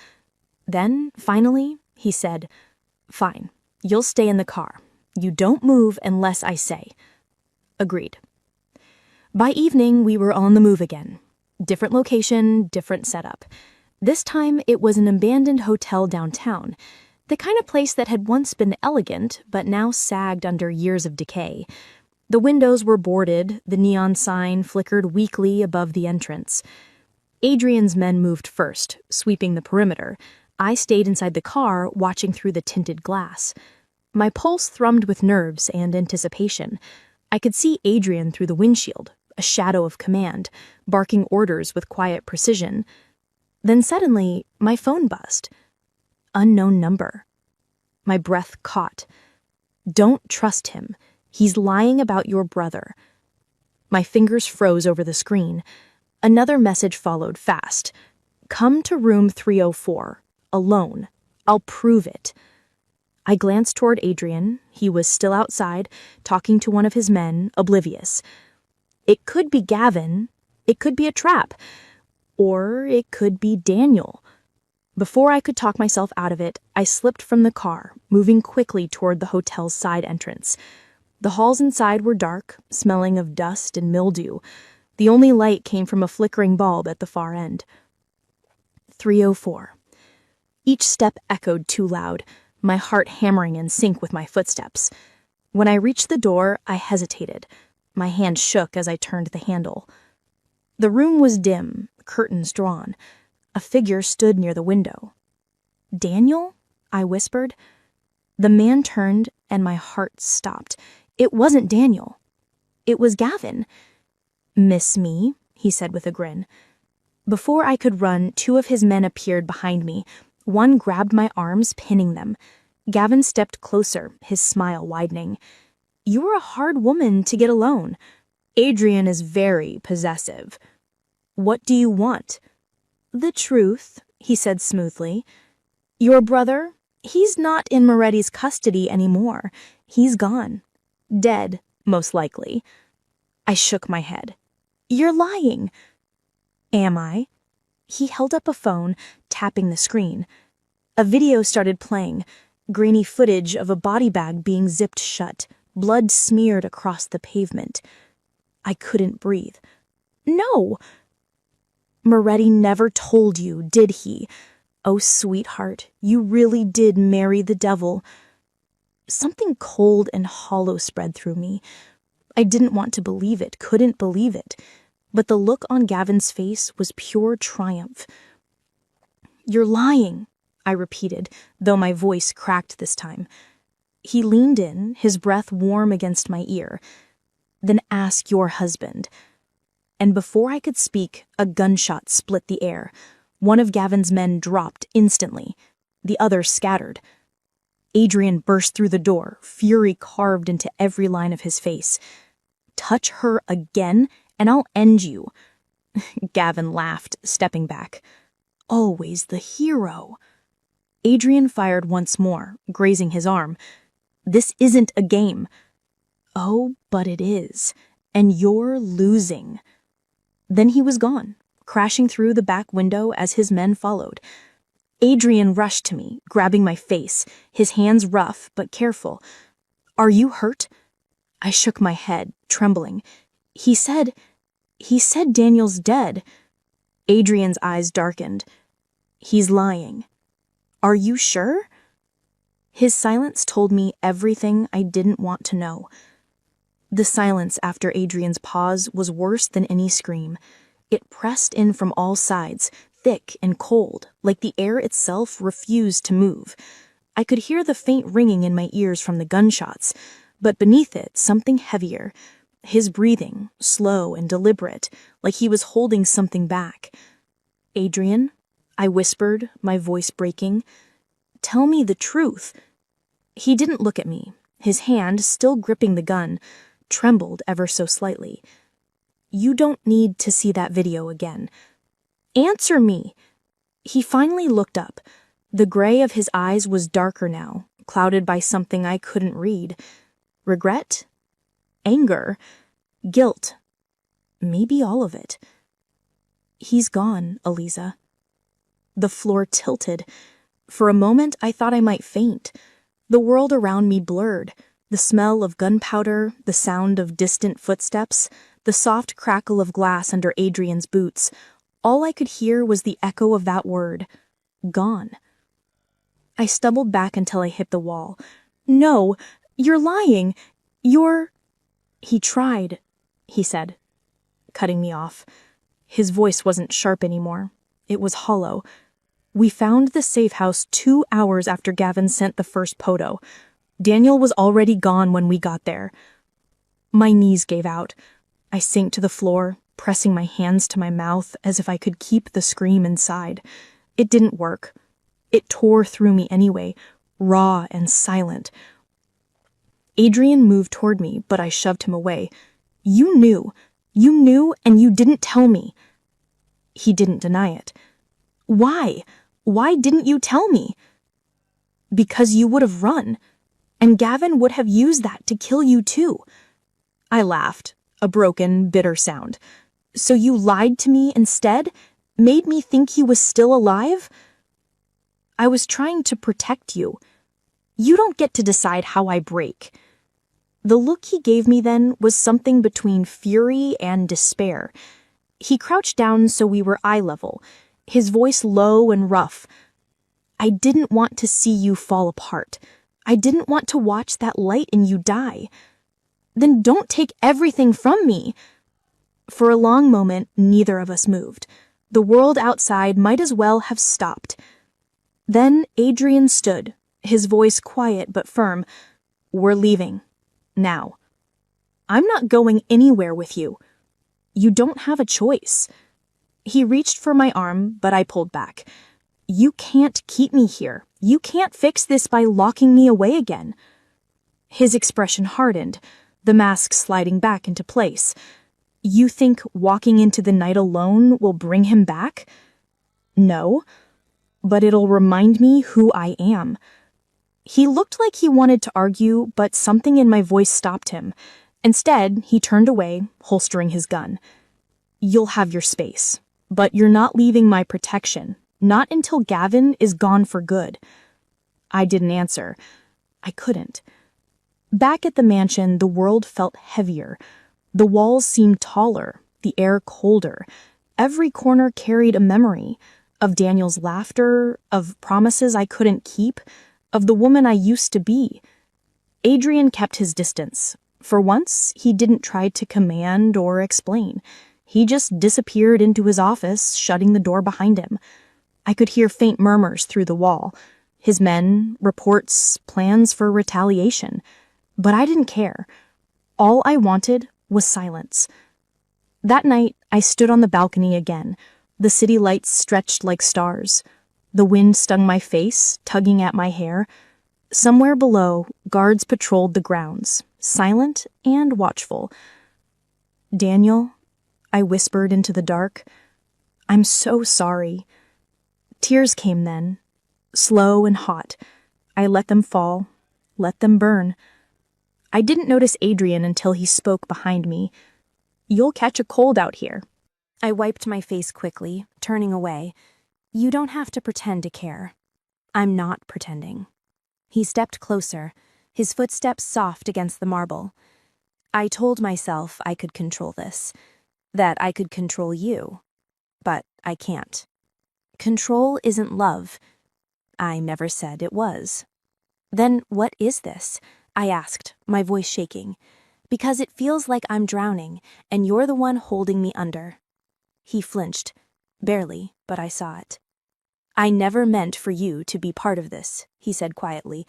Then, finally, he said, "Fine, you'll stay in the car. You don't move unless I say." Agreed. By evening, we were on the move again. Different location, different setup. This time, it was an abandoned hotel downtown, the kind of place that had once been elegant, but now sagged under years of decay. The windows were boarded, the neon sign flickered weakly above the entrance. Adrian's men moved first, sweeping the perimeter. I stayed inside the car, watching through the tinted glass. My pulse thrummed with nerves and anticipation. I could see Adrian through the windshield, a shadow of command, barking orders with quiet precision. Then suddenly, my phone buzzed. Unknown number. My breath caught. Don't trust him. He's lying about your brother. My fingers froze over the screen. Another message followed fast. Come to room 304. Alone. I'll prove it. I glanced toward Adrian. He was still outside, talking to one of his men, oblivious. It could be Gavin. It could be a trap. Or it could be Daniel. Before I could talk myself out of it, I slipped from the car, moving quickly toward the hotel's side entrance. The halls inside were dark, smelling of dust and mildew. The only light came from a flickering bulb at the far end. 304. Each step echoed too loud, my heart hammering in sync with my footsteps. When I reached the door, I hesitated. My hand shook as I turned the handle. The room was dim, curtains drawn. A figure stood near the window. Daniel? I whispered. The man turned, and my heart stopped. It wasn't Daniel. It was Gavin. Miss me, he said with a grin. Before I could run, two of his men appeared behind me. One grabbed my arms, pinning them. Gavin stepped closer, his smile widening. You're a hard woman to get alone. Adrian is very possessive. What do you want? The truth, he said smoothly. Your brother, he's not in Moretti's custody anymore. He's gone. Dead, most likely. I shook my head. You're lying. Am I? He held up a phone, tapping the screen. A video started playing, grainy footage of a body bag being zipped shut, blood smeared across the pavement. I couldn't breathe. No! Moretti never told you, did he? Oh, sweetheart, you really did marry the devil. Something cold and hollow spread through me. I didn't want to believe it, couldn't believe it. But the look on Gavin's face was pure triumph. You're lying, I repeated, though my voice cracked this time. He leaned in, his breath warm against my ear. Then ask your husband. And before I could speak, a gunshot split the air. One of Gavin's men dropped instantly. The other scattered. Adrian burst through the door, fury carved into every line of his face. Touch her again, and I'll end you. Gavin laughed, stepping back. Always the hero. Adrian fired once more, grazing his arm. This isn't a game. Oh, but it is. And you're losing. Then he was gone, crashing through the back window as his men followed. Adrian rushed to me, grabbing my face, his hands rough but careful. Are you hurt? I shook my head, trembling. He said Daniel's dead. Adrian's eyes darkened. He's lying. Are you sure? His silence told me everything I didn't want to know. The silence after Adrian's pause was worse than any scream. It pressed in from all sides, thick and cold, like the air itself refused to move. I could hear the faint ringing in my ears from the gunshots, but beneath it, something heavier. His breathing, slow and deliberate, like he was holding something back. Adrian, I whispered, my voice breaking. Tell me the truth. He didn't look at me. His hand, still gripping the gun, trembled ever so slightly. You don't need to see that video again. Answer me. He finally looked up. The gray of his eyes was darker now, clouded by something I couldn't read. Regret? Anger? Guilt? Maybe all of it. He's gone, Eliza. The floor tilted. For a moment, I thought I might faint. The world around me blurred. The smell of gunpowder, the sound of distant footsteps, the soft crackle of glass under Adrian's boots. All I could hear was the echo of that word. Gone. I stumbled back until I hit the wall. No, you're lying. You're... He tried, he said, cutting me off. His voice wasn't sharp anymore. It was hollow. We found the safe house 2 hours after Gavin sent the first photo. Daniel was already gone when we got there. My knees gave out. I sank to the floor, pressing my hands to my mouth as if I could keep the scream inside. It didn't work. It tore through me anyway, raw and silent. Adrian moved toward me, but I shoved him away. You knew, and you didn't tell me. He didn't deny it. Why? Why didn't you tell me? Because you would have run, and Gavin would have used that to kill you too. I laughed, a broken, bitter sound. So you lied to me instead? Made me think he was still alive? I was trying to protect you. You don't get to decide how I break. The look he gave me then was something between fury and despair. He crouched down so we were eye level, his voice low and rough. I didn't want to see you fall apart. I didn't want to watch that light in you die. Then don't take everything from me. For a long moment, neither of us moved. The world outside might as well have stopped. Then Adrian stood, his voice quiet but firm. We're leaving. Now. I'm not going anywhere with you. You don't have a choice. He reached for my arm, but I pulled back. You can't keep me here. You can't fix this by locking me away again. His expression hardened, the mask sliding back into place. You think walking into the night alone will bring him back? No, but it'll remind me who I am. He looked like he wanted to argue, but something in my voice stopped him. Instead, he turned away, holstering his gun. You'll have your space, but you're not leaving my protection, not until Gavin is gone for good. I didn't answer. I couldn't. Back at the mansion, the world felt heavier. The walls seemed taller, the air colder. Every corner carried a memory of Daniel's laughter, of promises I couldn't keep, of the woman I used to be. Adrian kept his distance. For once, he didn't try to command or explain. He just disappeared into his office, shutting the door behind him. I could hear faint murmurs through the wall. His men, reports, plans for retaliation. But I didn't care. All I wanted was silence. That night, I stood on the balcony again. The city lights stretched like stars. The wind stung my face, tugging at my hair. Somewhere below, guards patrolled the grounds, silent and watchful. Daniel, I whispered into the dark, I'm so sorry. Tears came then, slow and hot. I let them fall, let them burn. I didn't notice Adrian until he spoke behind me. You'll catch a cold out here. I wiped my face quickly, turning away. You don't have to pretend to care. I'm not pretending. He stepped closer, his footsteps soft against the marble. I told myself I could control this, that I could control you, but I can't. Control isn't love. I never said it was. Then what is this? I asked, my voice shaking. Because it feels like I'm drowning, and you're the one holding me under. He flinched. Barely, but I saw it. I never meant for you to be part of this, he said quietly.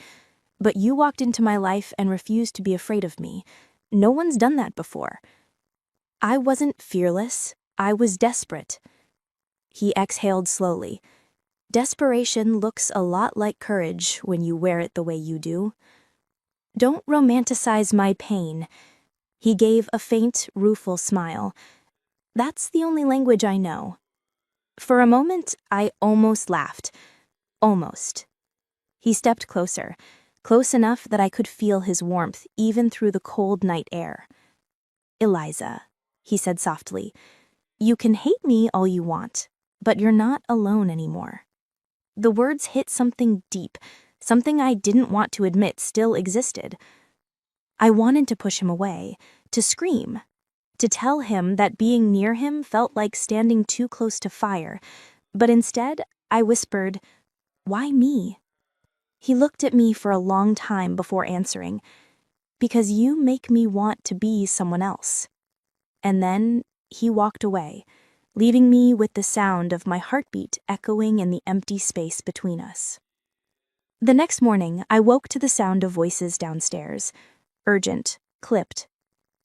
But you walked into my life and refused to be afraid of me. No one's done that before. I wasn't fearless. I was desperate. He exhaled slowly. Desperation looks a lot like courage when you wear it the way you do. Don't romanticize my pain. He gave a faint, rueful smile. That's the only language I know. For a moment, I almost laughed. Almost. He stepped closer, close enough that I could feel his warmth even through the cold night air. Eliza, he said softly, you can hate me all you want, but you're not alone anymore. The words hit something deep, something I didn't want to admit still existed. I wanted to push him away, to scream, to tell him that being near him felt like standing too close to fire, but instead I whispered, why me? He looked at me for a long time before answering, because you make me want to be someone else. And then he walked away, leaving me with the sound of my heartbeat echoing in the empty space between us. The next morning, I woke to the sound of voices downstairs. Urgent, clipped.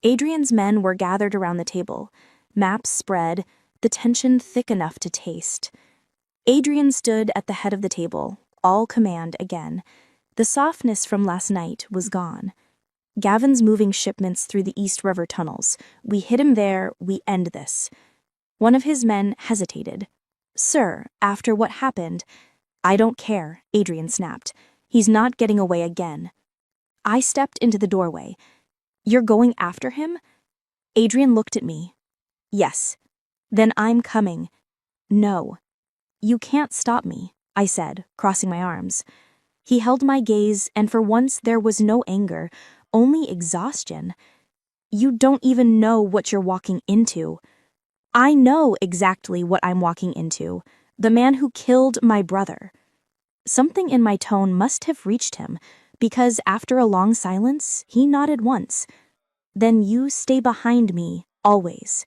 Adrian's men were gathered around the table, maps spread, the tension thick enough to taste. Adrian stood at the head of the table, all command again. The softness from last night was gone. Gavin's moving shipments through the East River tunnels. We hit him there, we end this. One of his men hesitated. Sir, after what happened... I don't care, Adrian snapped. He's not getting away again. I stepped into the doorway. You're going after him? Adrian looked at me. Yes. Then I'm coming. No. You can't stop me, I said, crossing my arms. He held my gaze, and for once there was no anger, only exhaustion. You don't even know what you're walking into. I know exactly what I'm walking into. The man who killed my brother. Something in my tone must have reached him, because after a long silence, he nodded once. Then you stay behind me, always.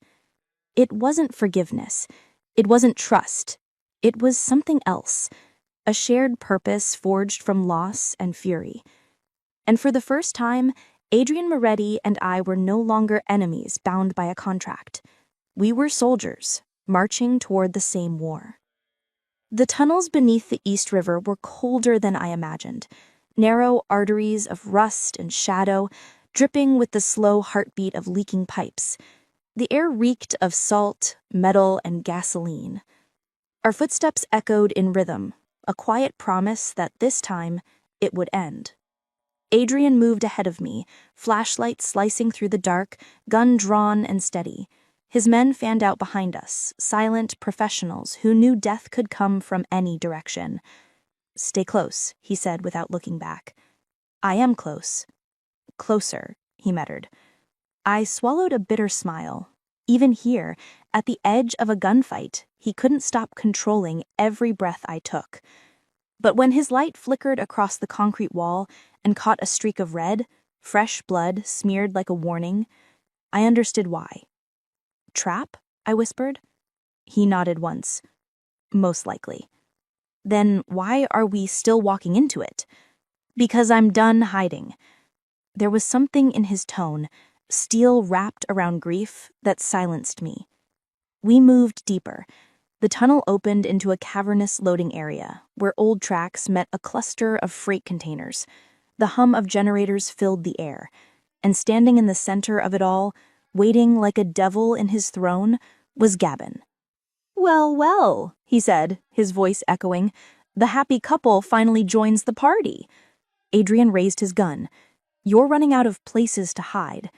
It wasn't forgiveness. It wasn't trust. It was something else. A shared purpose forged from loss and fury. And for the first time, Adrian Moretti and I were no longer enemies bound by a contract. We were soldiers, marching toward the same war. The tunnels beneath the East River were colder than I imagined, narrow arteries of rust and shadow, dripping with the slow heartbeat of leaking pipes. The air reeked of salt, metal, and gasoline. Our footsteps echoed in rhythm, a quiet promise that this time it would end. Adrian moved ahead of me, flashlight slicing through the dark, gun drawn and steady. His men fanned out behind us, silent professionals who knew death could come from any direction. Stay close, he said without looking back. I am close. Closer, he muttered. I swallowed a bitter smile. Even here, at the edge of a gunfight, he couldn't stop controlling every breath I took. But when his light flickered across the concrete wall and caught a streak of red, fresh blood smeared like a warning, I understood why. Trap? I whispered. He nodded once. Most likely. Then why are we still walking into it? Because I'm done hiding. There was something in his tone, steel wrapped around grief, that silenced me. We moved deeper. The tunnel opened into a cavernous loading area, where old tracks met a cluster of freight containers. The hum of generators filled the air, and standing in the center of it all, waiting like a devil in his throne, was Gavin. Well, well, he said, his voice echoing. The happy couple finally joins the party. Adrian raised his gun. You're running out of places to hide.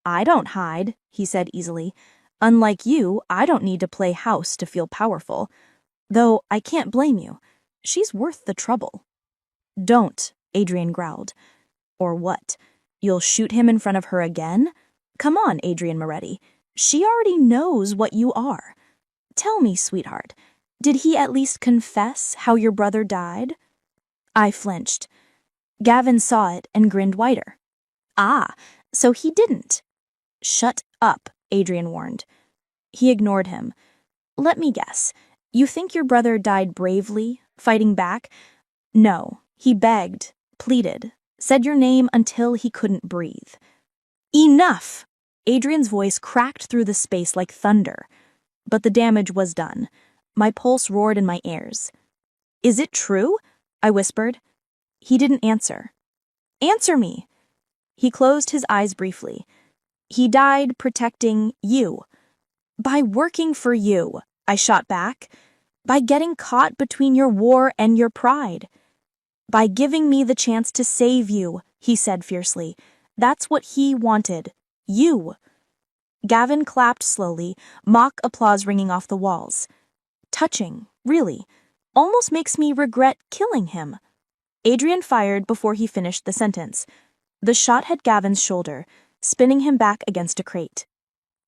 I don't hide, he said easily. Unlike you, I don't need to play house to feel powerful. Though I can't blame you. She's worth the trouble. Don't, Adrian growled. Or what? You'll shoot him in front of her again? Come on, Adrian Moretti. She already knows what you are. Tell me, sweetheart, did he at least confess how your brother died? I flinched. Gavin saw it and grinned wider. Ah, so he didn't. Shut up, Adrian warned. He ignored him. Let me guess. You think your brother died bravely, fighting back? No, he begged, pleaded, said your name until he couldn't breathe. Enough! Adrian's voice cracked through the space like thunder. But the damage was done. My pulse roared in my ears. Is it true? I whispered. He didn't answer. Answer me! He closed his eyes briefly. He died protecting you. By working for you, I shot back. By getting caught between your war and your pride. By giving me the chance to save you, he said fiercely. That's what he wanted. You. Gavin clapped slowly, mock applause ringing off the walls. Touching, really. Almost makes me regret killing him. Adrian fired before he finished the sentence. The shot hit Gavin's shoulder, spinning him back against a crate.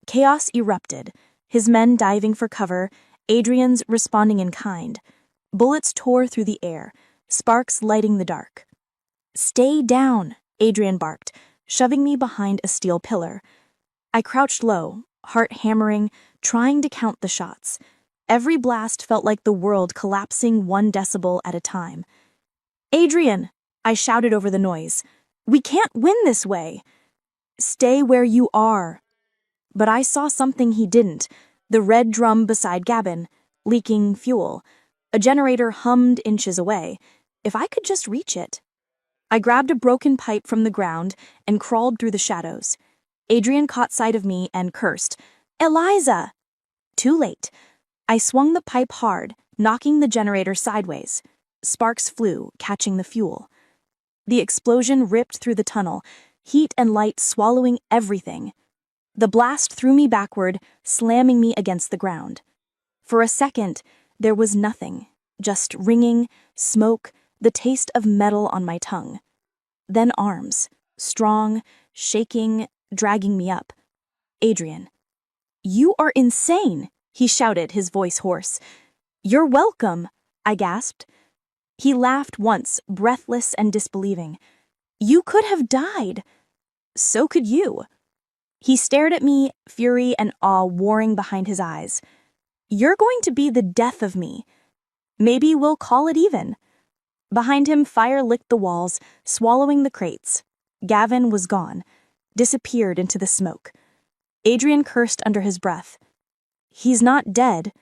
Chaos erupted, his men diving for cover, Adrian's responding in kind. Bullets tore through the air, sparks lighting the dark. Stay down, Adrian barked, shoving me behind a steel pillar. I crouched low, heart hammering, trying to count the shots. Every blast felt like the world collapsing 1 decibel at a time. "Adrian!" I shouted over the noise. "We can't win this way." "Stay where you are." But I saw something he didn't, the red drum beside Gavin, leaking fuel. A generator hummed inches away. If I could just reach it. I grabbed a broken pipe from the ground and crawled through the shadows. Adrian caught sight of me and cursed, "Eliza!" Too late. I swung the pipe hard, knocking the generator sideways. Sparks flew, catching the fuel. The explosion ripped through the tunnel, heat and light swallowing everything. The blast threw me backward, slamming me against the ground. For a second, there was nothing, just ringing, smoke, the taste of metal on my tongue. Then arms, strong, shaking, dragging me up. "Adrian." "You are insane," he shouted, his voice hoarse. "You're welcome," I gasped. He laughed once, breathless and disbelieving. "You could have died." "So could you." He stared at me, fury and awe warring behind his eyes. "You're going to be the death of me. Maybe we'll call it even." Behind him, fire licked the walls, swallowing the crates. Gavin was gone, disappeared into the smoke. Adrian cursed under his breath. "He's not dead.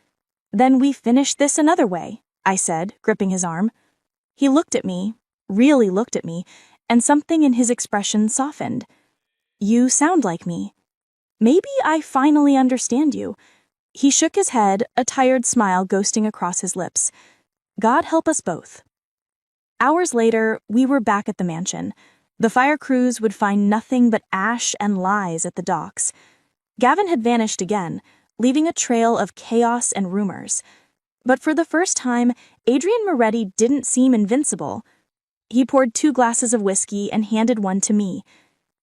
Then we finish this another way," I said, gripping his arm. He looked at me, really looked at me, and something in his expression softened. "You sound like me. Maybe I finally understand you." He shook his head, a tired smile ghosting across his lips. "God help us both." Hours later, we were back at the mansion. The fire crews would find nothing but ash and lies at the docks. Gavin had vanished again, leaving a trail of chaos and rumors. But for the first time, Adrian Moretti didn't seem invincible. He poured 2 glasses of whiskey and handed one to me.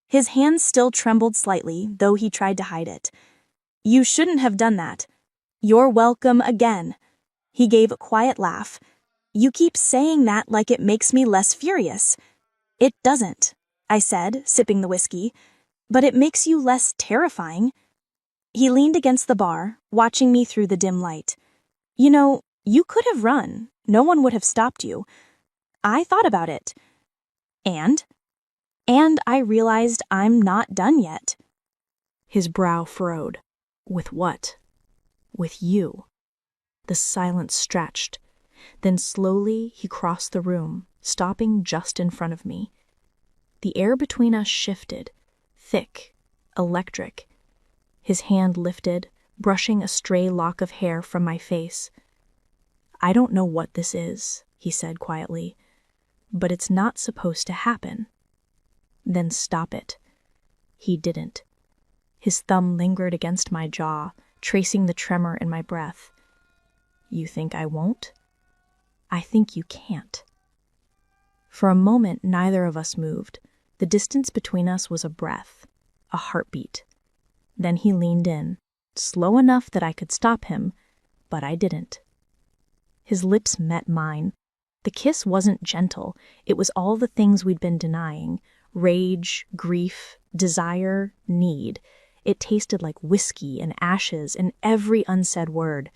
His hands still trembled slightly, though he tried to hide it. "You shouldn't have done that. You're welcome again." He gave a quiet laugh. "You keep saying that like it makes me less furious." "It doesn't," I said, sipping the whiskey, "but it makes you less terrifying." He leaned against the bar, watching me through the dim light. "You know, you could have run. No one would have stopped you. I thought about it. And I realized I'm not done yet." His brow furrowed. "With what?" "With you." The silence stretched. Then slowly he crossed the room, stopping just in front of me. The air between us shifted, thick, electric. His hand lifted, brushing a stray lock of hair from my face. "I don't know what this is," he said quietly, "but it's not supposed to happen." "Then stop it." He didn't. His thumb lingered against my jaw, tracing the tremor in my breath. "You think I won't?" "I think you can't." For a moment, neither of us moved. The distance between us was a breath, a heartbeat. Then he leaned in, slow enough that I could stop him, but I didn't. His lips met mine. The kiss wasn't gentle. It was all the things we'd been denying: rage, grief, desire, need. It tasted like whiskey and ashes and every unsaid word.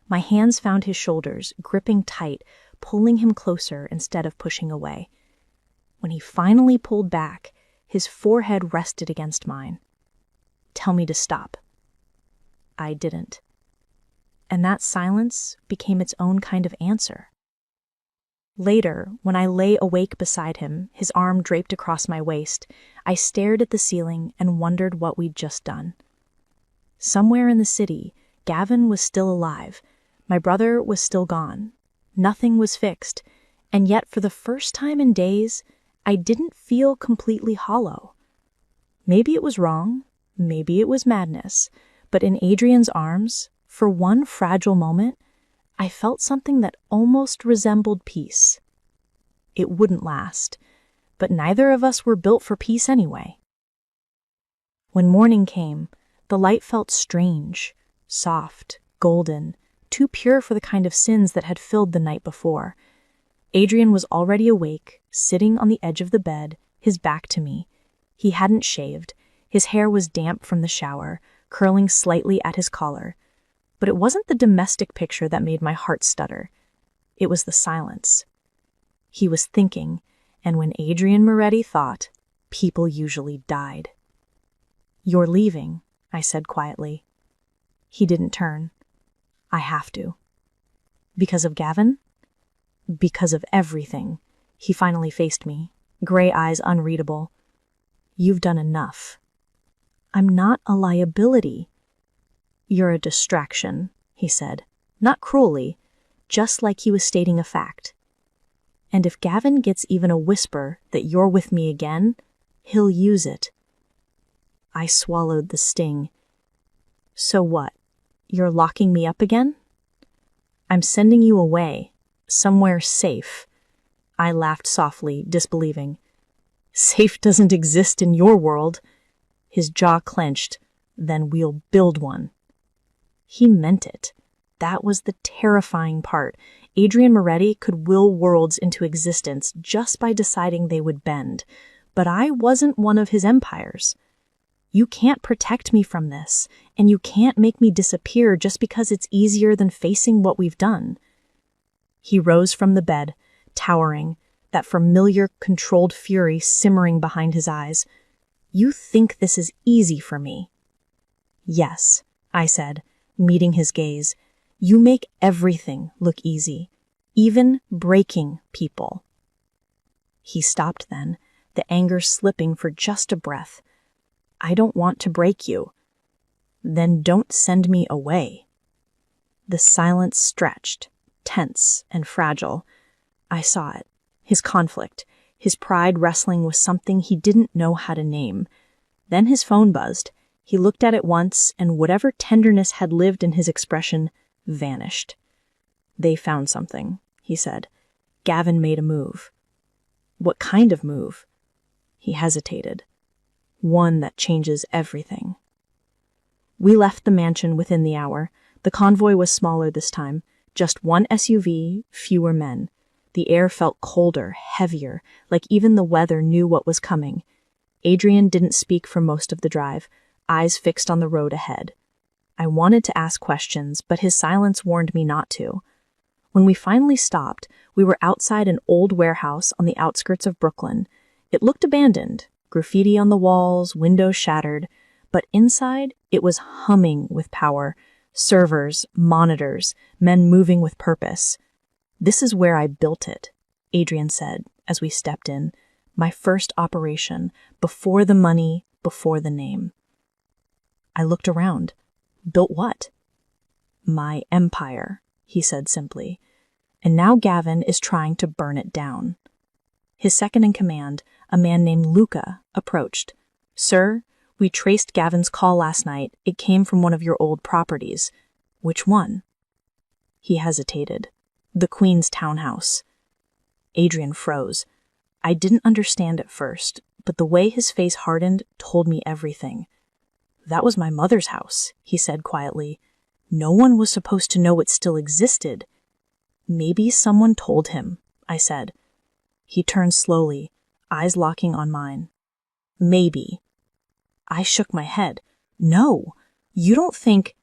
My hands found his shoulders, gripping tight, pulling him closer instead of pushing away. When he finally pulled back, his forehead rested against mine. "Tell me to stop." I didn't. And that silence became its own kind of answer. Later, when I lay awake beside him, his arm draped across my waist, I stared at the ceiling and wondered what we'd just done. Somewhere in the city, Gavin was still alive. My brother was still gone. Nothing was fixed, and yet for the first time in days, I didn't feel completely hollow. Maybe it was wrong, maybe it was madness, but in Adrian's arms, for one fragile moment, I felt something that almost resembled peace. It wouldn't last, but neither of us were built for peace anyway. When morning came, the light felt strange, soft, golden, too pure for the kind of sins that had filled the night before. Adrian was already awake, sitting on the edge of the bed, his back to me. He hadn't shaved. His hair was damp from the shower, curling slightly at his collar. But it wasn't the domestic picture that made my heart stutter. It was the silence. He was thinking, and when Adrian Moretti thought, people usually died. "You're leaving," I said quietly. He didn't turn. "I have to." "Because of Gavin?" "Because of everything." He finally faced me, gray eyes unreadable. "You've done enough." "I'm not a liability." "You're a distraction," he said, not cruelly, just like he was stating a fact. "And if Gavin gets even a whisper that you're with me again, he'll use it." I swallowed the sting. "So what? You're locking me up again?" "I'm sending you away, somewhere safe." I laughed softly, disbelieving. "Safe doesn't exist in your world." His jaw clenched. "Then we'll build one." He meant it. That was the terrifying part. Adrian Moretti could will worlds into existence just by deciding they would bend. But I wasn't one of his empires. "You can't protect me from this, and you can't make me disappear just because it's easier than facing what we've done." He rose from the bed, towering, that familiar, controlled fury simmering behind his eyes. "You think this is easy for me?" "Yes," I said, meeting his gaze. "You make everything look easy, even breaking people." He stopped then, the anger slipping for just a breath. "I don't want to break you." "Then don't send me away." The silence stretched, tense and fragile. I saw it, his conflict, his pride wrestling with something he didn't know how to name. Then his phone buzzed. He looked at it once, and whatever tenderness had lived in his expression vanished. "They found something," he said. "Gavin made a move." "What kind of move?" He hesitated. "One that changes everything." We left the mansion within the hour. The convoy was smaller this time, just one SUV, fewer men. The air felt colder, heavier, like even the weather knew what was coming. Adrian didn't speak for most of the drive, eyes fixed on the road ahead. I wanted to ask questions, but his silence warned me not to. When we finally stopped, we were outside an old warehouse on the outskirts of Brooklyn. It looked abandoned, graffiti on the walls, windows shattered, but inside it was humming with power. Servers, monitors, men moving with purpose. "This is where I built it," Adrian said as we stepped in. "My first operation, before the money, before the name." I looked around. "Built what?" "My empire," he said simply. "And now Gavin is trying to burn it down." His second in command, a man named Luca, approached. "Sir, we traced Gavin's call last night. It came from one of your old properties." "Which one?" He hesitated. "The Queen's townhouse." Adrian froze. I didn't understand at first, but the way his face hardened told me everything. "That was my mother's house," he said quietly. "No one was supposed to know it still existed." "Maybe someone told him," I said. He turned slowly, eyes locking on mine. "Maybe." I shook my head. "No, you don't think—"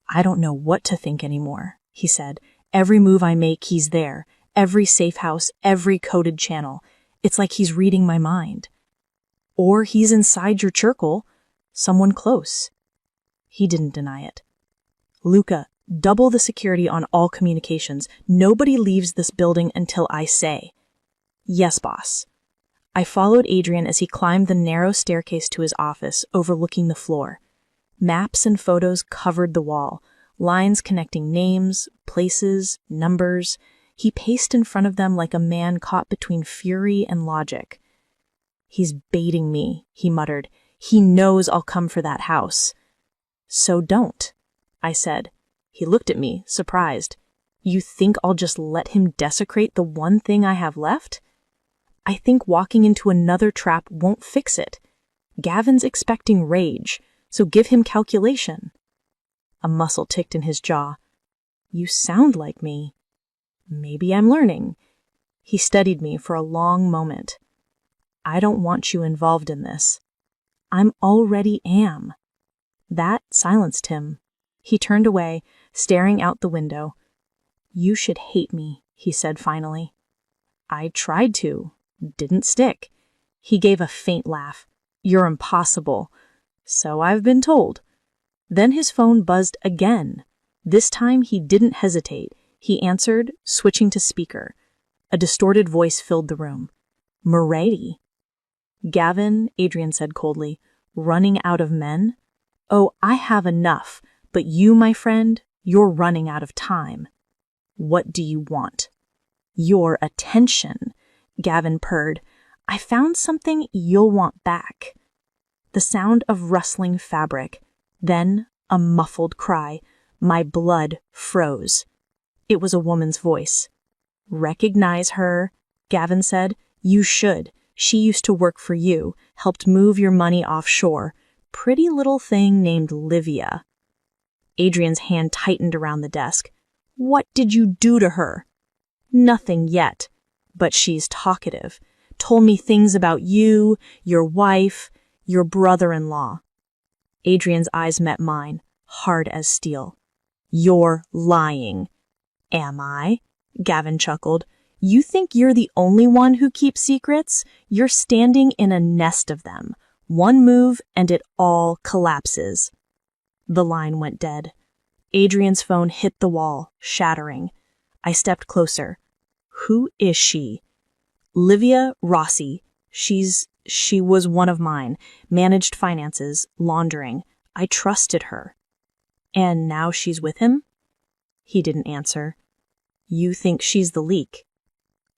"I don't know what to think anymore," he said. "Every move I make, he's there. Every safe house, every coded channel. It's like he's reading my mind. Or he's inside your circle, someone close." He didn't deny it. "Luca, double the security on all communications. Nobody leaves this building until I say." "Yes, boss." I followed Adrian as he climbed the narrow staircase to his office, overlooking the floor. Maps and photos covered the wall, lines connecting names, places, numbers. He paced in front of them like a man caught between fury and logic. "He's baiting me," he muttered. "He knows I'll come for that house." "So don't," I said. He looked at me, surprised. "You think I'll just let him desecrate the one thing I have left?" "I think walking into another trap won't fix it. Gavin's expecting rage, so give him calculation." A muscle ticked in his jaw. "You sound like me." "Maybe I'm learning." He studied me for a long moment. "I don't want you involved in this." "I'm already am." That silenced him. He turned away, staring out the window. "You should hate me," he said finally. "I tried to. Didn't stick." He gave a faint laugh. "You're impossible." "So I've been told." Then his phone buzzed again. This time he didn't hesitate. He answered, switching to speaker. A distorted voice filled the room. "Moretti." "Gavin," Adrian said coldly, "running out of men? Oh, I have enough, but you, my friend, you're running out of time." "What do you want?" "Your attention," Gavin purred. "I found something you'll want back." The sound of rustling fabric, then a muffled cry. My blood froze. It was a woman's voice. "Recognize her?" Gavin said. "You should. She used to work for you, helped move your money offshore. Pretty little thing named Livia." Adrian's hand tightened around the desk. "What did you do to her?" "Nothing yet, but she's talkative. Told me things about you, your wife, your brother-in-law." Adrian's eyes met mine, hard as steel. "You're lying." "Am I?" Gavin chuckled. "You think you're the only one who keeps secrets? You're standing in a nest of them. One move and it all collapses." The line went dead. Adrian's phone hit the wall, shattering. I stepped closer. "Who is she?" "Livia Rossi. She was one of mine. Managed finances, laundering. I trusted her." "And now she's with him?" He didn't answer. "You think she's the leak?"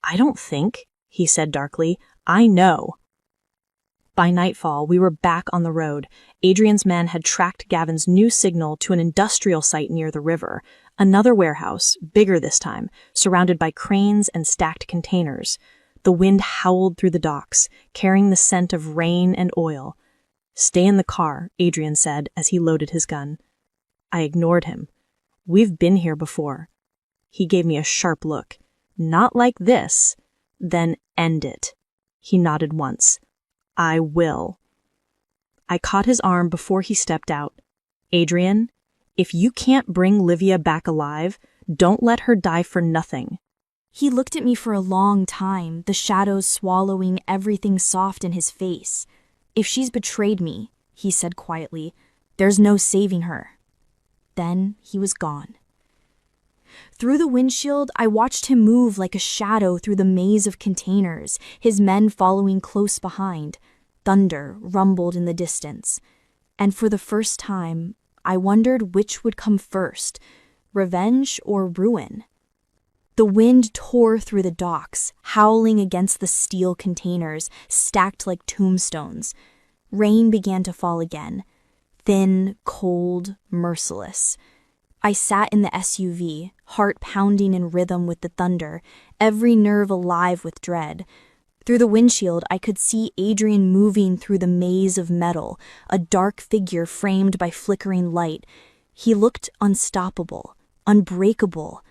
"I don't think," he said darkly. "I know." By nightfall, we were back on the road. Adrian's men had tracked Gavin's new signal to an industrial site near the river, another warehouse, bigger this time, surrounded by cranes and stacked containers. The wind howled through the docks, carrying the scent of rain and oil. "Stay in the car," Adrian said as he loaded his gun. I ignored him. "We've been here before." He gave me a sharp look. "Not like this." "Then end it." He nodded once. "I will." I caught his arm before he stepped out. "Adrian, if you can't bring Livia back alive, don't let her die for nothing." He looked at me for a long time, the shadows swallowing everything soft in his face. "If she's betrayed me," he said quietly, "there's no saving her." Then he was gone. Through the windshield, I watched him move like a shadow through the maze of containers, his men following close behind. Thunder rumbled in the distance. And for the first time, I wondered which would come first, revenge or ruin. The wind tore through the docks, howling against the steel containers, stacked like tombstones. Rain began to fall again, thin, cold, merciless. I sat in the SUV, heart pounding in rhythm with the thunder, every nerve alive with dread. Through the windshield, I could see Adrian moving through the maze of metal, a dark figure framed by flickering light. He looked unstoppable, unbreakable,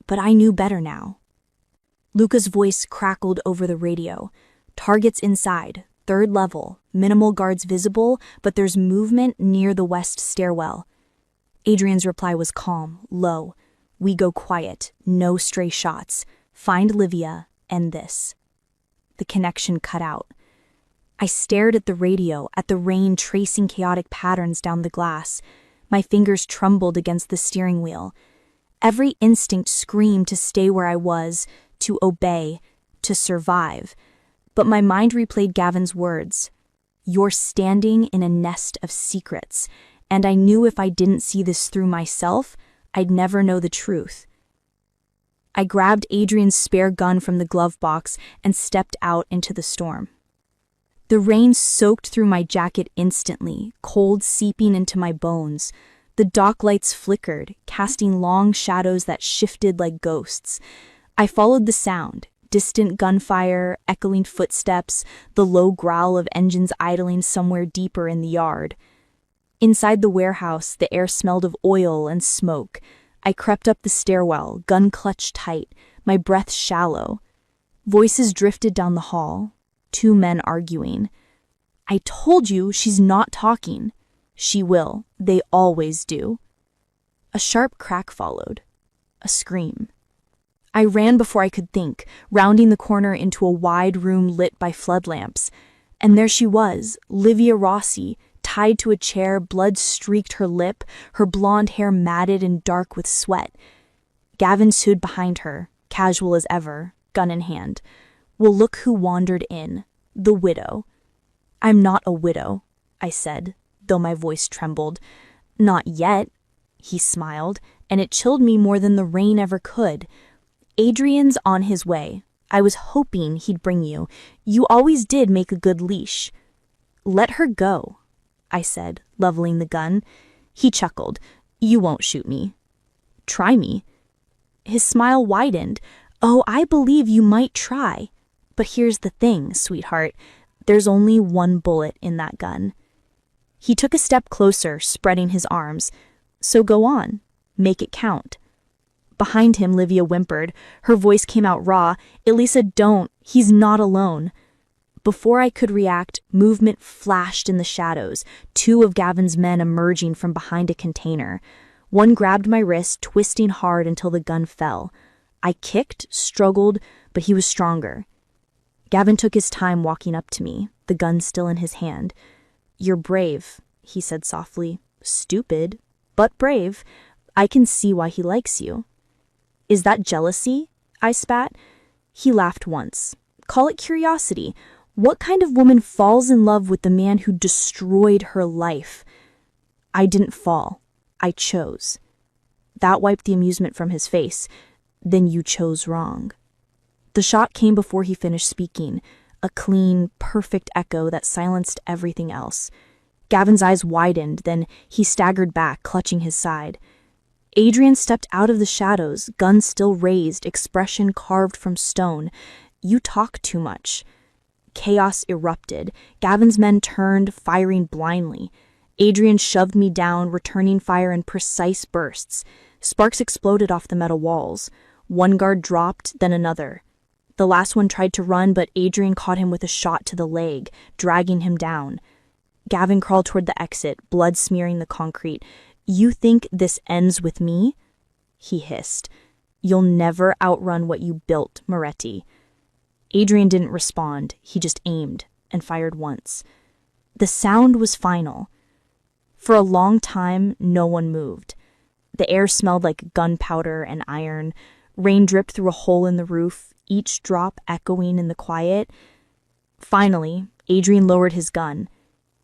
but I knew better now. Luca's voice crackled over the radio. "Targets inside, 3rd level, minimal guards visible, but there's movement near the west stairwell." Adrian's reply was calm, low. "We go quiet, no stray shots. Find Livia, end this." The connection cut out. I stared at the radio, at the rain tracing chaotic patterns down the glass. My fingers trembled against the steering wheel. Every instinct screamed to stay where I was, to obey, to survive. But my mind replayed Gavin's words. "You're standing in a nest of secrets," and I knew if I didn't see this through myself, I'd never know the truth. I grabbed Adrian's spare gun from the glove box and stepped out into the storm. The rain soaked through my jacket instantly, cold seeping into my bones. The dock lights flickered, casting long shadows that shifted like ghosts. I followed the sound, distant gunfire, echoing footsteps, the low growl of engines idling somewhere deeper in the yard. Inside the warehouse, the air smelled of oil and smoke. I crept up the stairwell, gun clutched tight, my breath shallow. Voices drifted down the hall, 2 men arguing. "I told you she's not talking." She will. They always do. A sharp crack followed. A scream. I ran before I could think, rounding the corner into a wide room lit by flood lamps. And there she was, Livia Rossi, tied to a chair, blood streaked her lip, her blonde hair matted and dark with sweat. Gavin stood behind her, casual as ever, gun in hand. Well, look who wandered in. The widow. I'm not a widow, I said, though my voice trembled. Not yet, he smiled, and it chilled me more than the rain ever could. Adrian's on his way. I was hoping he'd bring you. You always did make a good leash. Let her go, I said, leveling the gun. He chuckled. You won't shoot me. Try me. His smile widened. Oh, I believe you might try. But here's the thing, sweetheart. There's only one bullet in that gun. He took a step closer, spreading his arms. So go on. Make it count. Behind him, Livia whimpered. Her voice came out raw. Elisa, don't. He's not alone. Before I could react, movement flashed in the shadows, 2 of Gavin's men emerging from behind a container. One grabbed my wrist, twisting hard until the gun fell. I kicked, struggled, but he was stronger. Gavin took his time walking up to me, the gun still in his hand. You're brave, he said softly. Stupid, but brave. I can see why he likes you. Is that jealousy? I spat. He laughed once. Call it curiosity. What kind of woman falls in love with the man who destroyed her life? I didn't fall. I chose. That wiped the amusement from his face. Then you chose wrong. The shot came before he finished speaking, a clean, perfect echo that silenced everything else. Gavin's eyes widened, then he staggered back, clutching his side. Adrian stepped out of the shadows, gun still raised, expression carved from stone. You talk too much. Chaos erupted. Gavin's men turned, firing blindly. Adrian shoved me down, returning fire in precise bursts. Sparks exploded off the metal walls. One guard dropped, then another. The last one tried to run, but Adrian caught him with a shot to the leg, dragging him down. Gavin crawled toward the exit, blood smearing the concrete. You think this ends with me? He hissed. You'll never outrun what you built, Moretti. Adrian didn't respond. He just aimed and fired once. The sound was final. For a long time, no one moved. The air smelled like gunpowder and iron. Rain dripped through a hole in the roof, each drop echoing in the quiet. Finally, Adrian lowered his gun.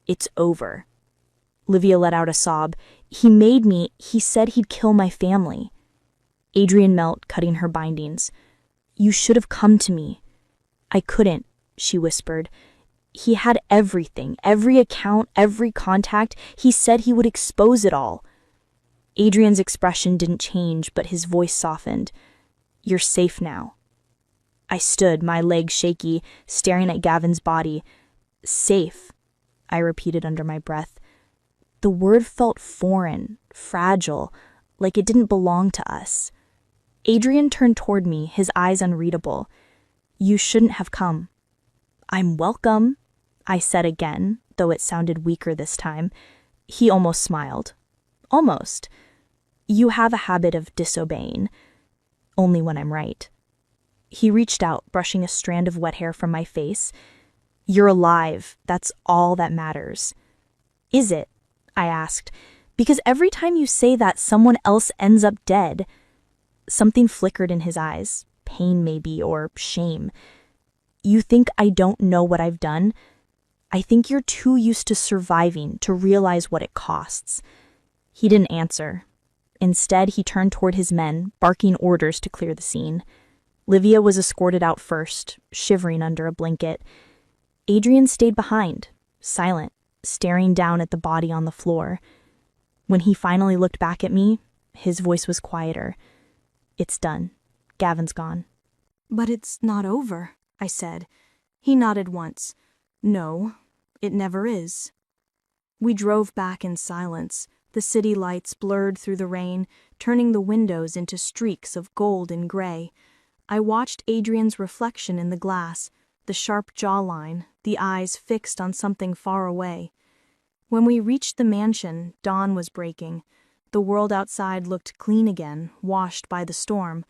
It's over. Livia let out a sob. He made me. He said he'd kill my family. Adrian knelt, cutting her bindings. You should have come to me. I couldn't, she whispered. He had everything, every account, every contact. He said he would expose it all. Adrian's expression didn't change, but his voice softened. You're safe now. I stood, my legs shaky, staring at Gavin's body. Safe, I repeated under my breath. The word felt foreign, fragile, like it didn't belong to us. Adrian turned toward me, his eyes unreadable. You shouldn't have come. I'm welcome, I said again, though it sounded weaker this time. He almost smiled. Almost. You have a habit of disobeying. Only when I'm right. He reached out, brushing a strand of wet hair from my face. You're alive. That's all that matters. Is it? I asked. Because every time you say that, someone else ends up dead. Something flickered in his eyes. Pain, maybe, or shame. You think I don't know what I've done? I think you're too used to surviving to realize what it costs. He didn't answer. Instead, he turned toward his men, barking orders to clear the scene. Livia was escorted out first, shivering under a blanket. Adrian stayed behind, silent, staring down at the body on the floor. When he finally looked back at me, his voice was quieter. It's done. Gavin's gone. But it's not over, I said. He nodded once. No, it never is. We drove back in silence, the city lights blurred through the rain, turning the windows into streaks of gold and gray. I watched Adrian's reflection in the glass, the sharp jawline, the eyes fixed on something far away. When we reached the mansion, dawn was breaking. The world outside looked clean again, washed by the storm.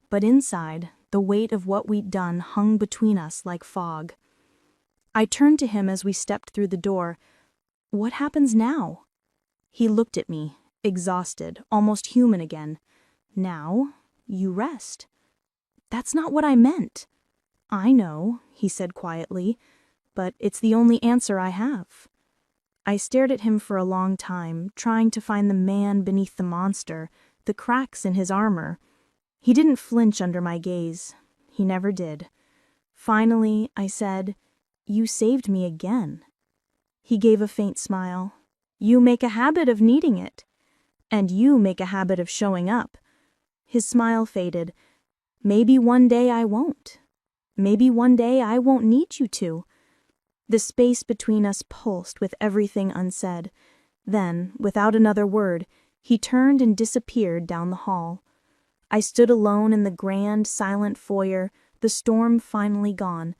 But inside, the weight of what we'd done hung between us like fog. I turned to him as we stepped through the door. "What happens now?" He looked at me, exhausted, almost human again. "Now, you rest." "That's not what I meant." "I know," he said quietly, "but it's the only answer I have." I stared at him for a long time, trying to find the man beneath the monster, the cracks in his armor. He didn't flinch under my gaze. He never did. Finally, I said, "You saved me again." He gave a faint smile. "You make a habit of needing it. And you make a habit of showing up." His smile faded. "Maybe one day I won't. Maybe one day I won't need you to." The space between us pulsed with everything unsaid. Then, without another word, he turned and disappeared down the hall. I stood alone in the grand, silent foyer, the storm finally gone.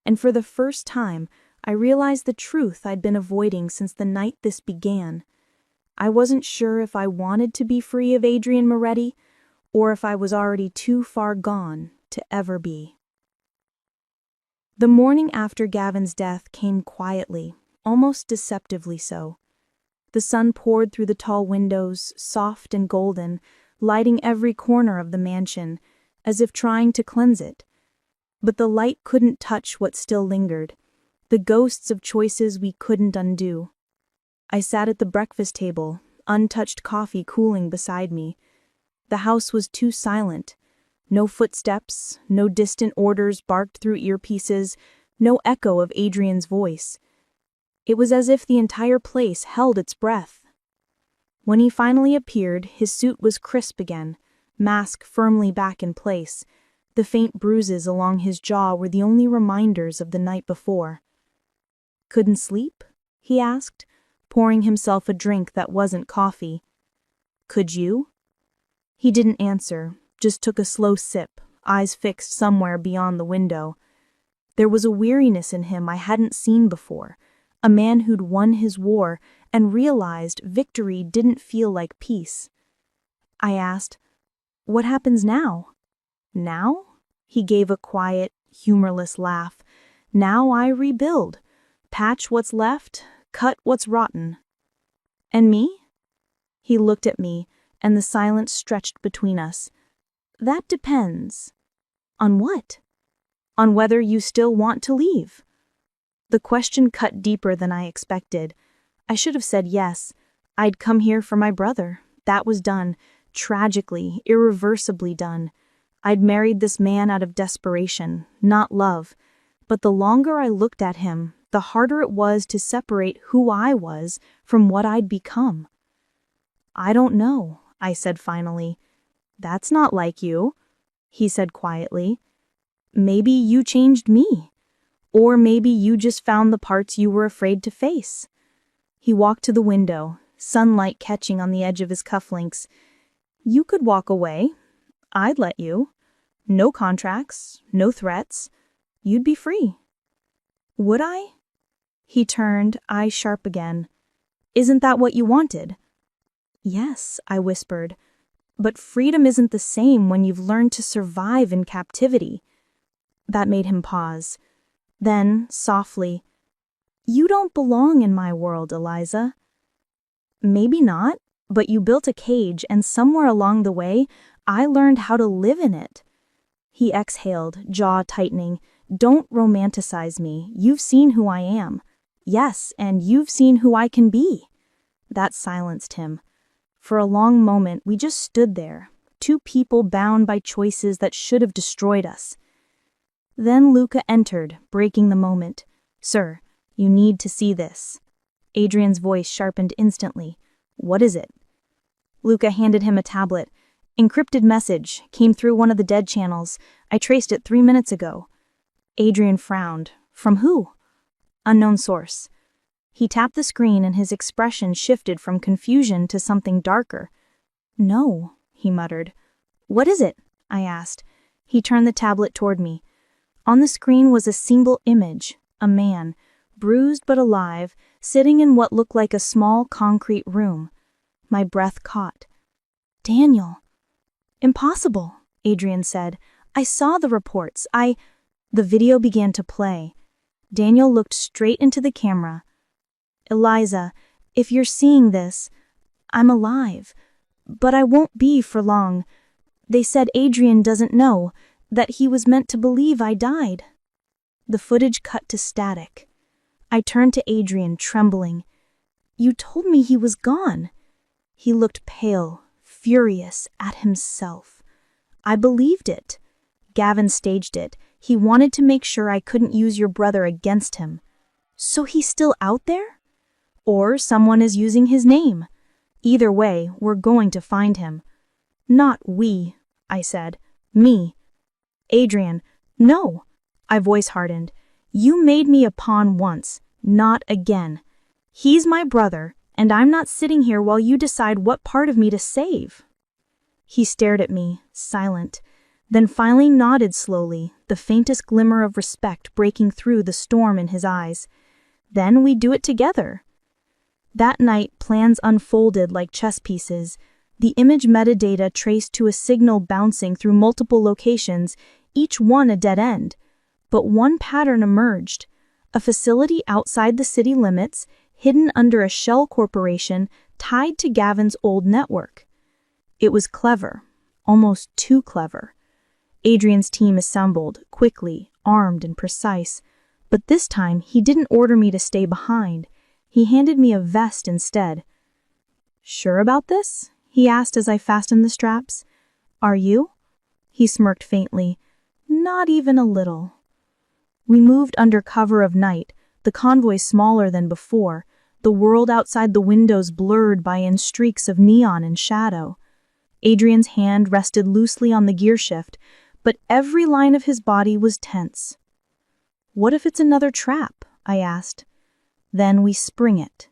And for the first time, I realized the truth I'd been avoiding since the night this began. I wasn't sure if I wanted to be free of Adrian Moretti, or if I was already too far gone to ever be. The morning after Gavin's death came quietly, almost deceptively so. The sun poured through the tall windows, soft and golden, lighting every corner of the mansion, as if trying to cleanse it. But the light couldn't touch what still lingered, the ghosts of choices we couldn't undo. I sat at the breakfast table, untouched coffee cooling beside me. The house was too silent. No footsteps, no distant orders barked through earpieces, no echo of Adrian's voice. It was as if the entire place held its breath. When he finally appeared, his suit was crisp again, mask firmly back in place. The faint bruises along his jaw were the only reminders of the night before. "Couldn't sleep?" he asked, pouring himself a drink that wasn't coffee. "Could you?" He didn't answer, just took a slow sip, eyes fixed somewhere beyond the window. There was a weariness in him I hadn't seen before, a man who'd won his war and realized victory didn't feel like peace. I asked, "What happens now?" "Now?" He gave a quiet, humorless laugh. "Now I rebuild. Patch what's left, cut what's rotten." "And me?" He looked at me, and the silence stretched between us. "That depends." "On what?" "On whether you still want to leave." The question cut deeper than I expected. I should have said yes. I'd come here for my brother. That was done. Tragically, irreversibly done. I'd married this man out of desperation, not love. But the longer I looked at him, the harder it was to separate who I was from what I'd become. "I don't know," I said finally. "That's not like you," he said quietly. "Maybe you changed me. Or maybe you just found the parts you were afraid to face." He walked to the window, sunlight catching on the edge of his cufflinks. "You could walk away. I'd let you. No contracts, no threats. You'd be free." "Would I?" He turned, eyes sharp again. "Isn't that what you wanted?" "Yes," I whispered. "But freedom isn't the same when you've learned to survive in captivity." That made him pause. Then, softly, "You don't belong in my world, Eliza." "Maybe not, but you built a cage, and somewhere along the way, I learned how to live in it." He exhaled, jaw tightening. "Don't romanticize me. You've seen who I am. Yes, and you've seen who I can be." That silenced him. For a long moment, we just stood there, two people bound by choices that should have destroyed us. Then Luca entered, breaking the moment. "Sir, you need to see this." Adrian's voice sharpened instantly. "What is it?" Luca handed him a tablet. "Encrypted message, came through one of the dead channels. I traced it 3 minutes ago." Adrian frowned. "From who?" "Unknown source." He tapped the screen and his expression shifted from confusion to something darker. "No," he muttered. "What is it?" I asked. He turned the tablet toward me. On the screen was a single image, a man, bruised but alive, sitting in what looked like a small concrete room. My breath caught. Daniel. Impossible, Adrian said. I saw the reports. The video began to play. Daniel looked straight into the camera. Eliza, if you're seeing this, I'm alive. But I won't be for long. They said Adrian doesn't know, that he was meant to believe I died. The footage cut to static. I turned to Adrian, trembling. You told me he was gone. He looked pale, furious at himself. I believed it. Gavin staged it. He wanted to make sure I couldn't use your brother against him. So he's still out there? Or someone is using his name. Either way, we're going to find him. Not we, I said. Me. Adrian, no. My voice hardened. You made me a pawn once, not again. He's my brother, and I'm not sitting here while you decide what part of me to save. He stared at me, silent, then finally nodded slowly, the faintest glimmer of respect breaking through the storm in his eyes. Then we do it together. That night, plans unfolded like chess pieces, the image metadata traced to a signal bouncing through multiple locations, each one a dead end. But one pattern emerged, a facility outside the city limits, hidden under a shell corporation tied to Gavin's old network. It was clever, almost too clever. Adrian's team assembled, quickly, armed and precise, but this time he didn't order me to stay behind. He handed me a vest instead. Sure about this? He asked as I fastened the straps. Are you? He smirked faintly. Not even a little. We moved under cover of night, the convoy smaller than before, the world outside the windows blurred by in streaks of neon and shadow. Adrian's hand rested loosely on the gear shift, but every line of his body was tense. What if it's another trap? I asked. Then we spring it.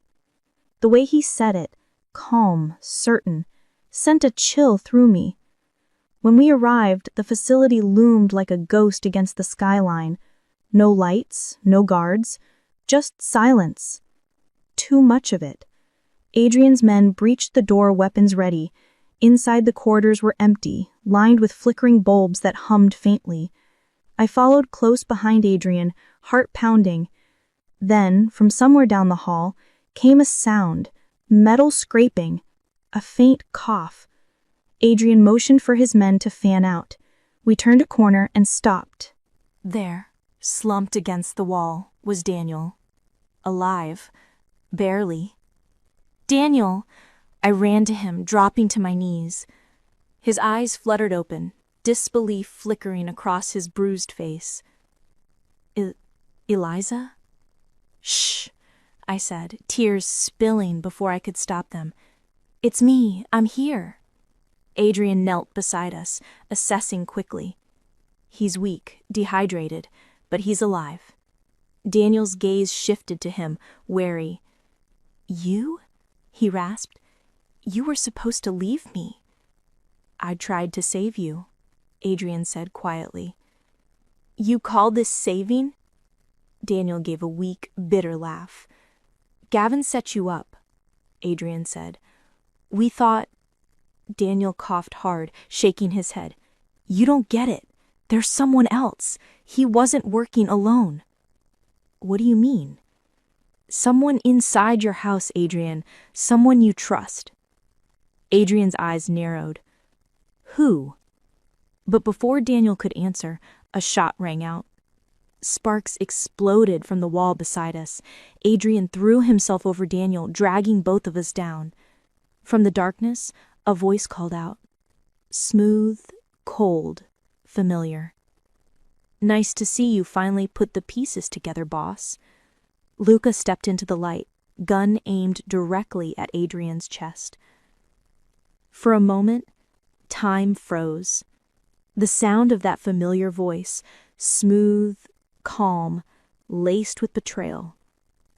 The way he said it, calm, certain, sent a chill through me. When we arrived, the facility loomed like a ghost against the skyline. No lights, no guards, just silence. Too much of it. Adrian's men breached the door, weapons ready. Inside the corridors were empty, lined with flickering bulbs that hummed faintly. I followed close behind Adrian, heart pounding. Then, from somewhere down the hall, came a sound, metal scraping, a faint cough. Adrian motioned for his men to fan out. We turned a corner and stopped. There, slumped against the wall, was Daniel. Alive. Barely. Daniel! I ran to him, dropping to my knees. His eyes fluttered open, disbelief flickering across his bruised face. Eliza? Shh, I said, tears spilling before I could stop them. It's me, I'm here. Adrian knelt beside us, assessing quickly. He's weak, dehydrated, but he's alive. Daniel's gaze shifted to him, wary. You? He rasped. You were supposed to leave me. I tried to save you, Adrian said quietly. You call this saving? Daniel gave a weak, bitter laugh. Gavin set you up, Adrian said. We thought... Daniel coughed hard, shaking his head. You don't get it. There's someone else. He wasn't working alone. What do you mean? Someone inside your house, Adrian. Someone you trust. Adrian's eyes narrowed. Who? But before Daniel could answer, a shot rang out. Sparks exploded from the wall beside us. Adrian threw himself over Daniel, dragging both of us down. From the darkness, a voice called out. Smooth, cold, familiar. Nice to see you finally put the pieces together, boss. Luca stepped into the light, gun aimed directly at Adrian's chest. For a moment, time froze. The sound of that familiar voice, smooth, calm, laced with betrayal,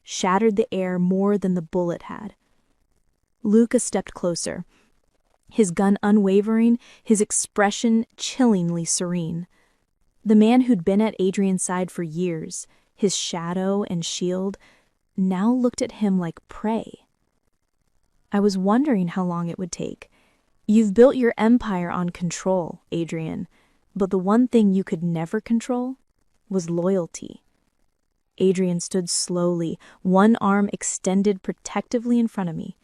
shattered the air more than the bullet had. Luca stepped closer, his gun unwavering, his expression chillingly serene. The man who'd been at Adrian's side for years, his shadow and shield, now looked at him like prey. I was wondering how long it would take. You've built your empire on control, Adrian, but the one thing you could never control was loyalty. Adrian stood slowly, one arm extended protectively in front of me.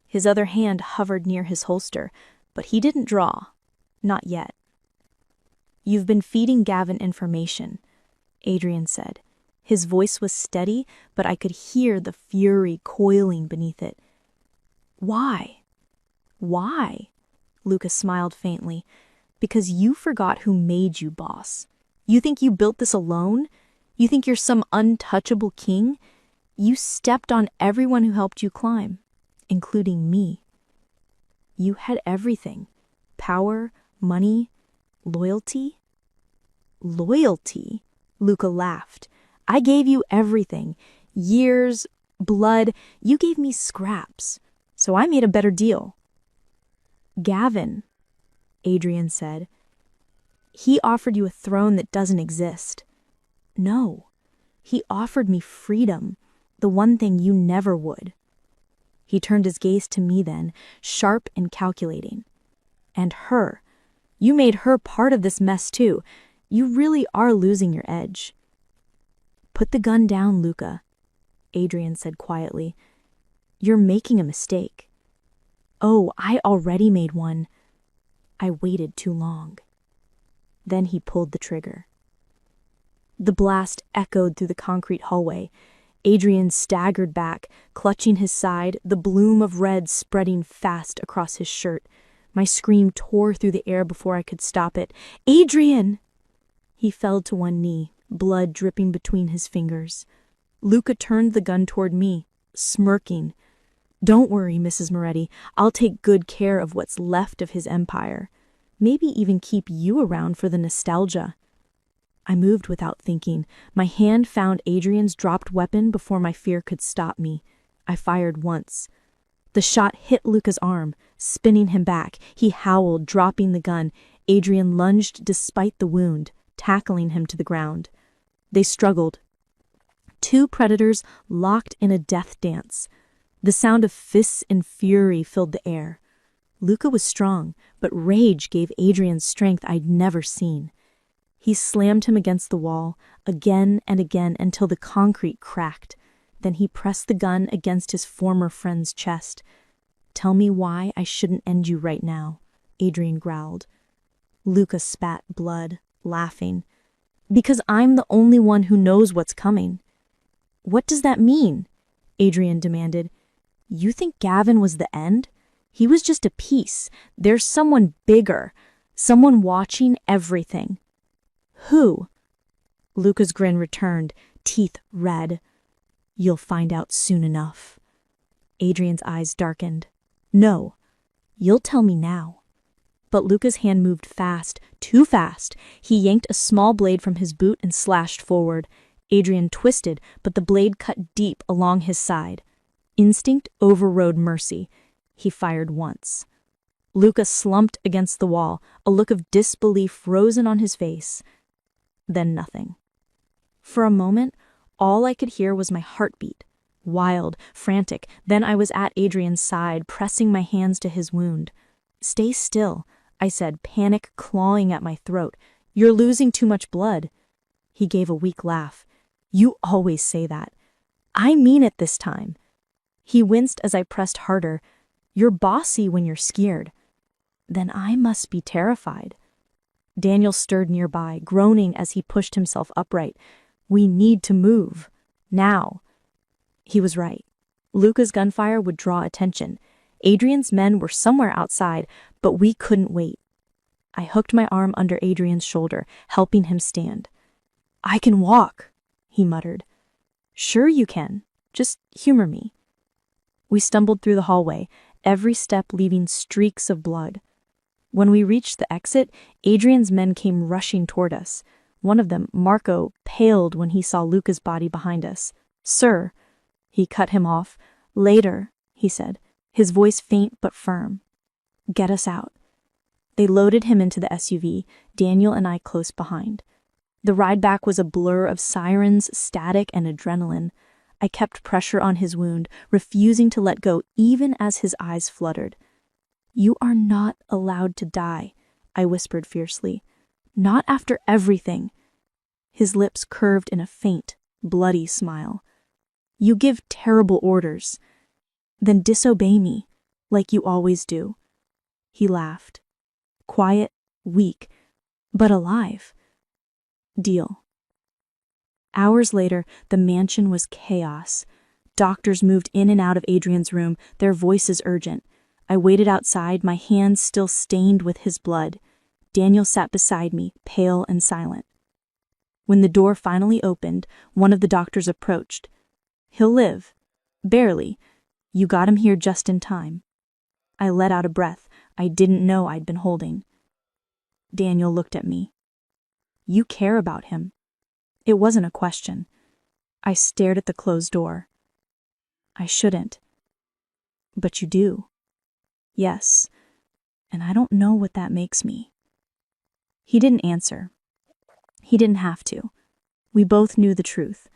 His other hand hovered near his holster, but he didn't draw. Not yet. You've been feeding Gavin information, Adrian said. His voice was steady, but I could hear the fury coiling beneath it. Why? Why? Lucas smiled faintly. Because you forgot who made you boss. You think you built this alone? You think you're some untouchable king? You stepped on everyone who helped you climb, including me. You had everything. Power, money, loyalty. Loyalty? Luca laughed. I gave you everything. Years, blood. You gave me scraps. So I made a better deal. Gavin, Adrian said. He offered you a throne that doesn't exist. No, he offered me freedom, the one thing you never would. He turned his gaze to me then, sharp and calculating. And her. You made her part of this mess too. You really are losing your edge. Put the gun down, Luca, Adrian said quietly. You're making a mistake. Oh, I already made one. I waited too long. Then he pulled the trigger. The blast echoed through the concrete hallway. Adrian staggered back, clutching his side, the bloom of red spreading fast across his shirt. My scream tore through the air before I could stop it. Adrian! He fell to one knee, blood dripping between his fingers. Luca turned the gun toward me, smirking. Don't worry, Mrs. Moretti. I'll take good care of what's left of his empire. Maybe even keep you around for the nostalgia. I moved without thinking. My hand found Adrian's dropped weapon before my fear could stop me. I fired once. The shot hit Luca's arm, spinning him back. He howled, dropping the gun. Adrian lunged despite the wound, tackling him to the ground. They struggled. Two predators locked in a death dance. The sound of fists and fury filled the air. Luca was strong, but rage gave Adrian strength I'd never seen. He slammed him against the wall, again and again until the concrete cracked. Then he pressed the gun against his former friend's chest. Tell me why I shouldn't end you right now, Adrian growled. Luca spat blood, laughing. Because I'm the only one who knows what's coming. What does that mean? Adrian demanded. You think Gavin was the end? He was just a piece. There's someone bigger, someone watching everything. Who? Luca's grin returned, teeth red. You'll find out soon enough. Adrian's eyes darkened. No, you'll tell me now. But Luca's hand moved fast, too fast. He yanked a small blade from his boot and slashed forward. Adrian twisted, but the blade cut deep along his side. Instinct overrode mercy. He fired once. Luca slumped against the wall, a look of disbelief frozen on his face. Then nothing. For a moment, all I could hear was my heartbeat. Wild, frantic. Then I was at Adrian's side, pressing my hands to his wound. Stay still, I said, panic clawing at my throat. You're losing too much blood. He gave a weak laugh. You always say that. I mean it this time. He winced as I pressed harder. You're bossy when you're scared. Then I must be terrified. Daniel stirred nearby, groaning as he pushed himself upright. We need to move. Now. He was right. Luca's gunfire would draw attention. Adrian's men were somewhere outside, but we couldn't wait. I hooked my arm under Adrian's shoulder, helping him stand. I can walk, he muttered. Sure you can. Just humor me. We stumbled through the hallway, every step leaving streaks of blood. When we reached the exit, Adrian's men came rushing toward us. One of them, Marco, paled when he saw Luca's body behind us. Sir, he cut him off. Later, he said, his voice faint but firm. Get us out. They loaded him into the SUV, Daniel and I close behind. The ride back was a blur of sirens, static, and adrenaline. I kept pressure on his wound, refusing to let go even as his eyes fluttered. "You are not allowed to die," I whispered fiercely. "Not after everything." His lips curved in a faint, bloody smile. "You give terrible orders. Then disobey me, like you always do." He laughed. Quiet, weak, but alive. "Deal." Hours later, the mansion was chaos. Doctors moved in and out of Adrian's room, their voices urgent. I waited outside, my hands still stained with his blood. Daniel sat beside me, pale and silent. When the door finally opened, one of the doctors approached. "He'll live. Barely. You got him here just in time." I let out a breath I didn't know I'd been holding. Daniel looked at me. "You care about him." It wasn't a question. I stared at the closed door. "I shouldn't." "But you do." "Yes, and I don't know what that makes me." He didn't answer. He didn't have to. We both knew the truth.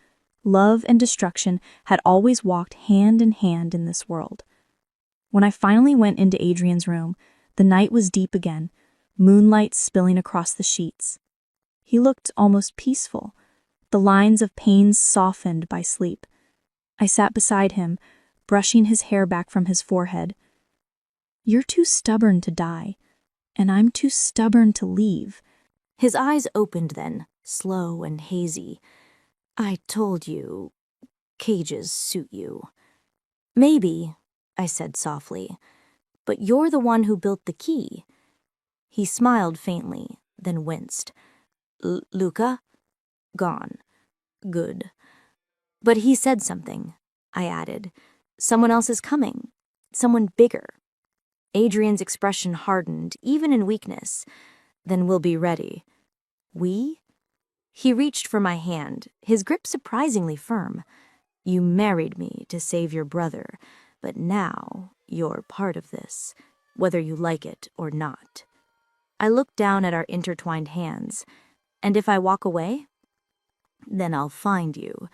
Love and destruction had always walked hand in hand in this world. When I finally went into Adrian's room, the night was deep again, moonlight spilling across the sheets. He looked almost peaceful, the lines of pain softened by sleep. I sat beside him, brushing his hair back from his forehead. "You're too stubborn to die, and I'm too stubborn to leave." His eyes opened then, slow and hazy. "I told you, cages suit you." "Maybe," I said softly, "but you're the one who built the key." He smiled faintly, then winced. "Luca? Gone. Good." "But he said something," I added. "Someone else is coming. Someone bigger." Adrian's expression hardened, even in weakness. "Then we'll be ready." "We?" He reached for my hand, his grip surprisingly firm. "You married me to save your brother, but now you're part of this, whether you like it or not." I looked down at our intertwined hands. "And if I walk away?" "Then I'll find you,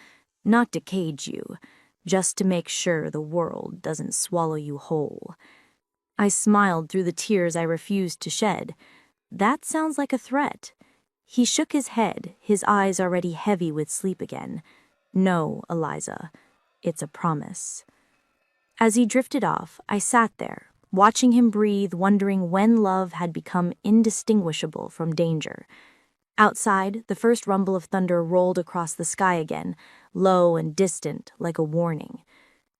not to cage you, just to make sure the world doesn't swallow you whole." I smiled through the tears I refused to shed. "That sounds like a threat." He shook his head, his eyes already heavy with sleep again. "No, Eliza, it's a promise." As he drifted off, I sat there, watching him breathe, wondering when love had become indistinguishable from danger. Outside, the first rumble of thunder rolled across the sky again, low and distant like a warning.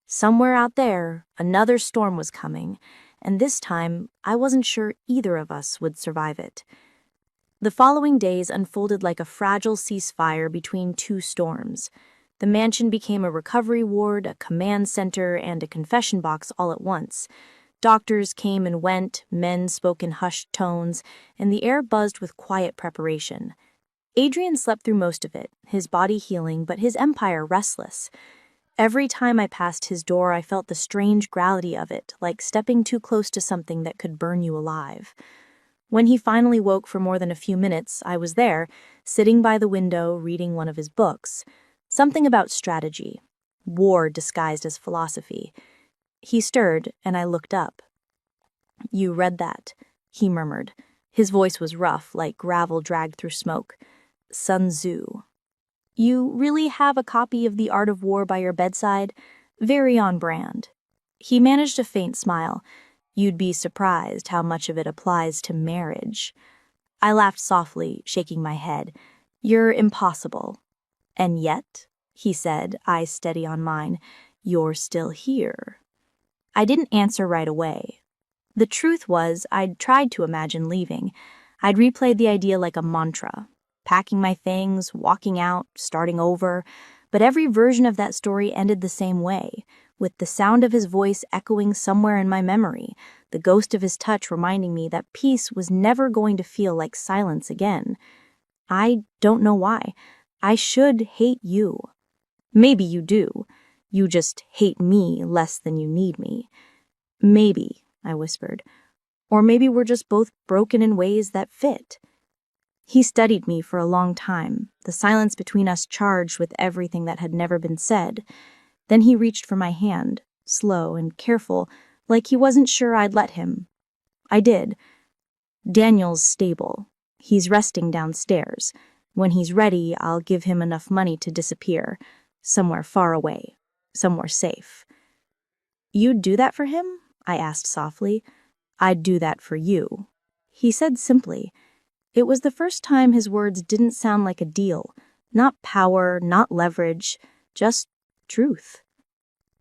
Somewhere out there, another storm was coming, and this time I wasn't sure either of us would survive it. The following days unfolded like a fragile ceasefire between two storms. The mansion became a recovery ward, a command center, and a confession box all at once. Doctors came and went, men spoke in hushed tones, and the air buzzed with quiet preparation. Adrian slept through most of it, his body healing, but his empire restless. Every time I passed his door, I felt the strange gravity of it, like stepping too close to something that could burn you alive. When he finally woke for more than a few minutes, I was there, sitting by the window, reading one of his books. Something about strategy, war disguised as philosophy. He stirred, and I looked up. "You read that," he murmured. His voice was rough, like gravel dragged through smoke. "Sun Tzu. You really have a copy of The Art of War by your bedside? Very on brand." He managed a faint smile. "You'd be surprised how much of it applies to marriage." I laughed softly, shaking my head. "You're impossible." "And yet," he said, eyes steady on mine, "you're still here." I didn't answer right away. The truth was, I'd tried to imagine leaving. I'd replayed the idea like a mantra, packing my things, walking out, starting over, but every version of that story ended the same way, with the sound of his voice echoing somewhere in my memory, the ghost of his touch reminding me that peace was never going to feel like silence again. I don't know why. I should hate you. Maybe you do. You just hate me less than you need me. Maybe, I whispered. Or maybe we're just both broken in ways that fit. He studied me for a long time, the silence between us charged with everything that had never been said. Then he reached for my hand, slow and careful, like he wasn't sure I'd let him. I did. Daniel's stable. He's resting downstairs. When he's ready, I'll give him enough money to disappear, somewhere far away, somewhere safe. You'd do that for him? I asked softly. I'd do that for you. He said simply. It was the first time his words didn't sound like a deal. Not power, not leverage, just truth.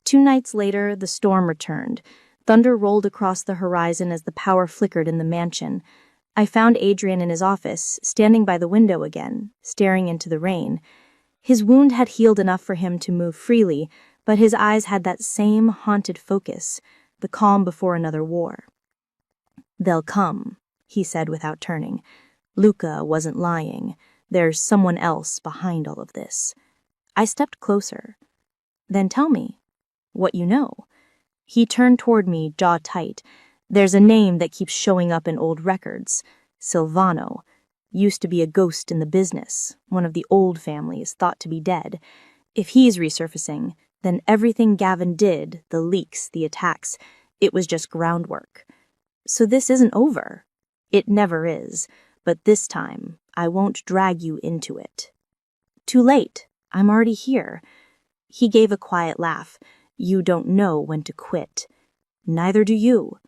2 nights later, the storm returned. Thunder rolled across the horizon as the power flickered in the mansion. I found Adrian in his office, standing by the window again, staring into the rain. His wound had healed enough for him to move freely, but his eyes had that same haunted focus, the calm before another war. They'll come, he said without turning. Luca wasn't lying. There's someone else behind all of this. I stepped closer. Then tell me what you know. He turned toward me, jaw tight. There's a name that keeps showing up in old records. Silvano. Used to be a ghost in the business, one of the old families thought to be dead. If he's resurfacing, then everything Gavin did, the leaks, the attacks, it was just groundwork. So this isn't over. It never is, but this time I won't drag you into it. Too late. I'm already here. He gave a quiet laugh. You don't know when to quit. Neither do you.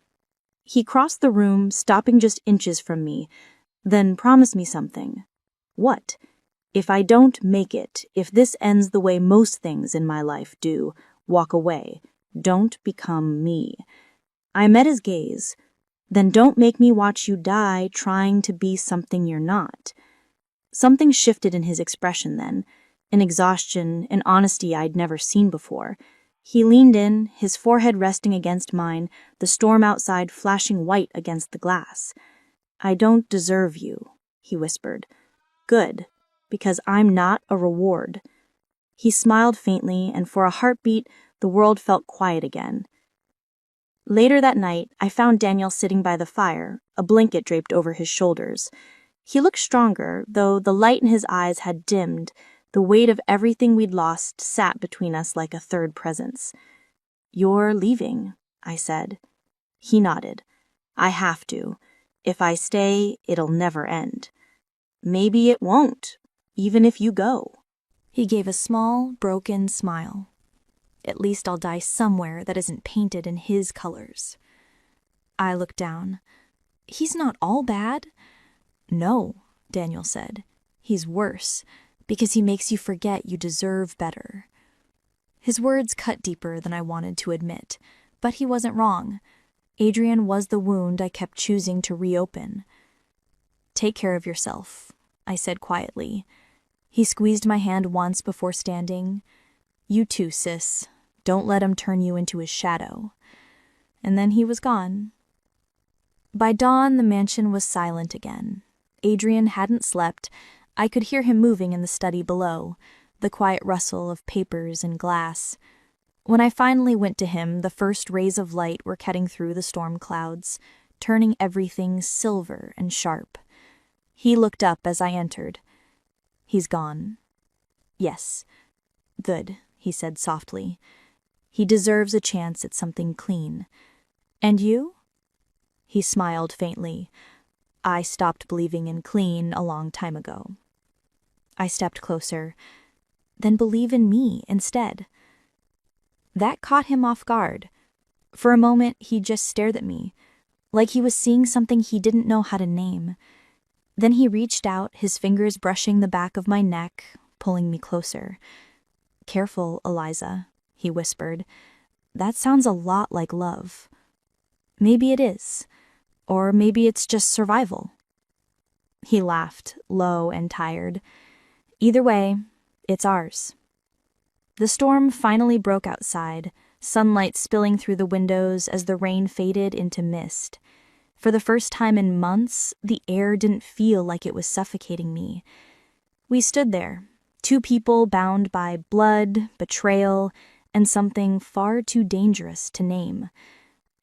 He crossed the room, stopping just inches from me, then promised me something. What? If I don't make it, if this ends the way most things in my life do, walk away. Don't become me. I met his gaze. Then don't make me watch you die trying to be something you're not. Something shifted in his expression then, an exhaustion, an honesty I'd never seen before. He leaned in, his forehead resting against mine, the storm outside flashing white against the glass. I don't deserve you, he whispered. Good, because I'm not a reward. He smiled faintly, and for a heartbeat, the world felt quiet again. Later that night, I found Daniel sitting by the fire, a blanket draped over his shoulders. He looked stronger, though the light in his eyes had dimmed. The weight of everything we'd lost sat between us like a third presence. You're leaving, I said. He nodded. I have to. If I stay, it'll never end. Maybe it won't, even if you go. He gave a small, broken smile. At least I'll die somewhere that isn't painted in his colors. I looked down. He's not all bad. No, Daniel said. He's worse, because he makes you forget you deserve better. His words cut deeper than I wanted to admit, but he wasn't wrong. Adrian was the wound I kept choosing to reopen. Take care of yourself, I said quietly. He squeezed my hand once before standing. You too, sis. Don't let him turn you into his shadow. And then he was gone. By dawn, the mansion was silent again. Adrian hadn't slept. I could hear him moving in the study below, the quiet rustle of papers and glass. When I finally went to him, the first rays of light were cutting through the storm clouds, turning everything silver and sharp. He looked up as I entered. He's gone. Yes. Good, he said softly. He deserves a chance at something clean. And you? He smiled faintly. I stopped believing in clean a long time ago. I stepped closer. Then believe in me instead. That caught him off guard. For a moment, he just stared at me, like he was seeing something he didn't know how to name. Then he reached out, his fingers brushing the back of my neck, pulling me closer. Careful, Eliza, he whispered. That sounds a lot like love. Maybe it is. Or maybe it's just survival. He laughed, low and tired. Either way, it's ours. The storm finally broke outside, sunlight spilling through the windows as the rain faded into mist. For the first time in months, the air didn't feel like it was suffocating me. We stood there, 2 people bound by blood, betrayal, and something far too dangerous to name.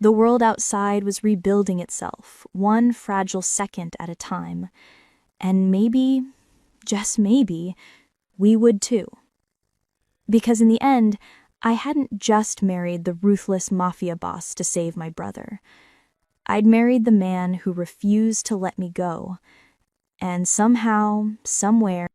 The world outside was rebuilding itself, one fragile second at a time. And maybe, just maybe, we would too. Because in the end, I hadn't just married the ruthless mafia boss to save my brother. I'd married the man who refused to let me go. And somehow, somewhere,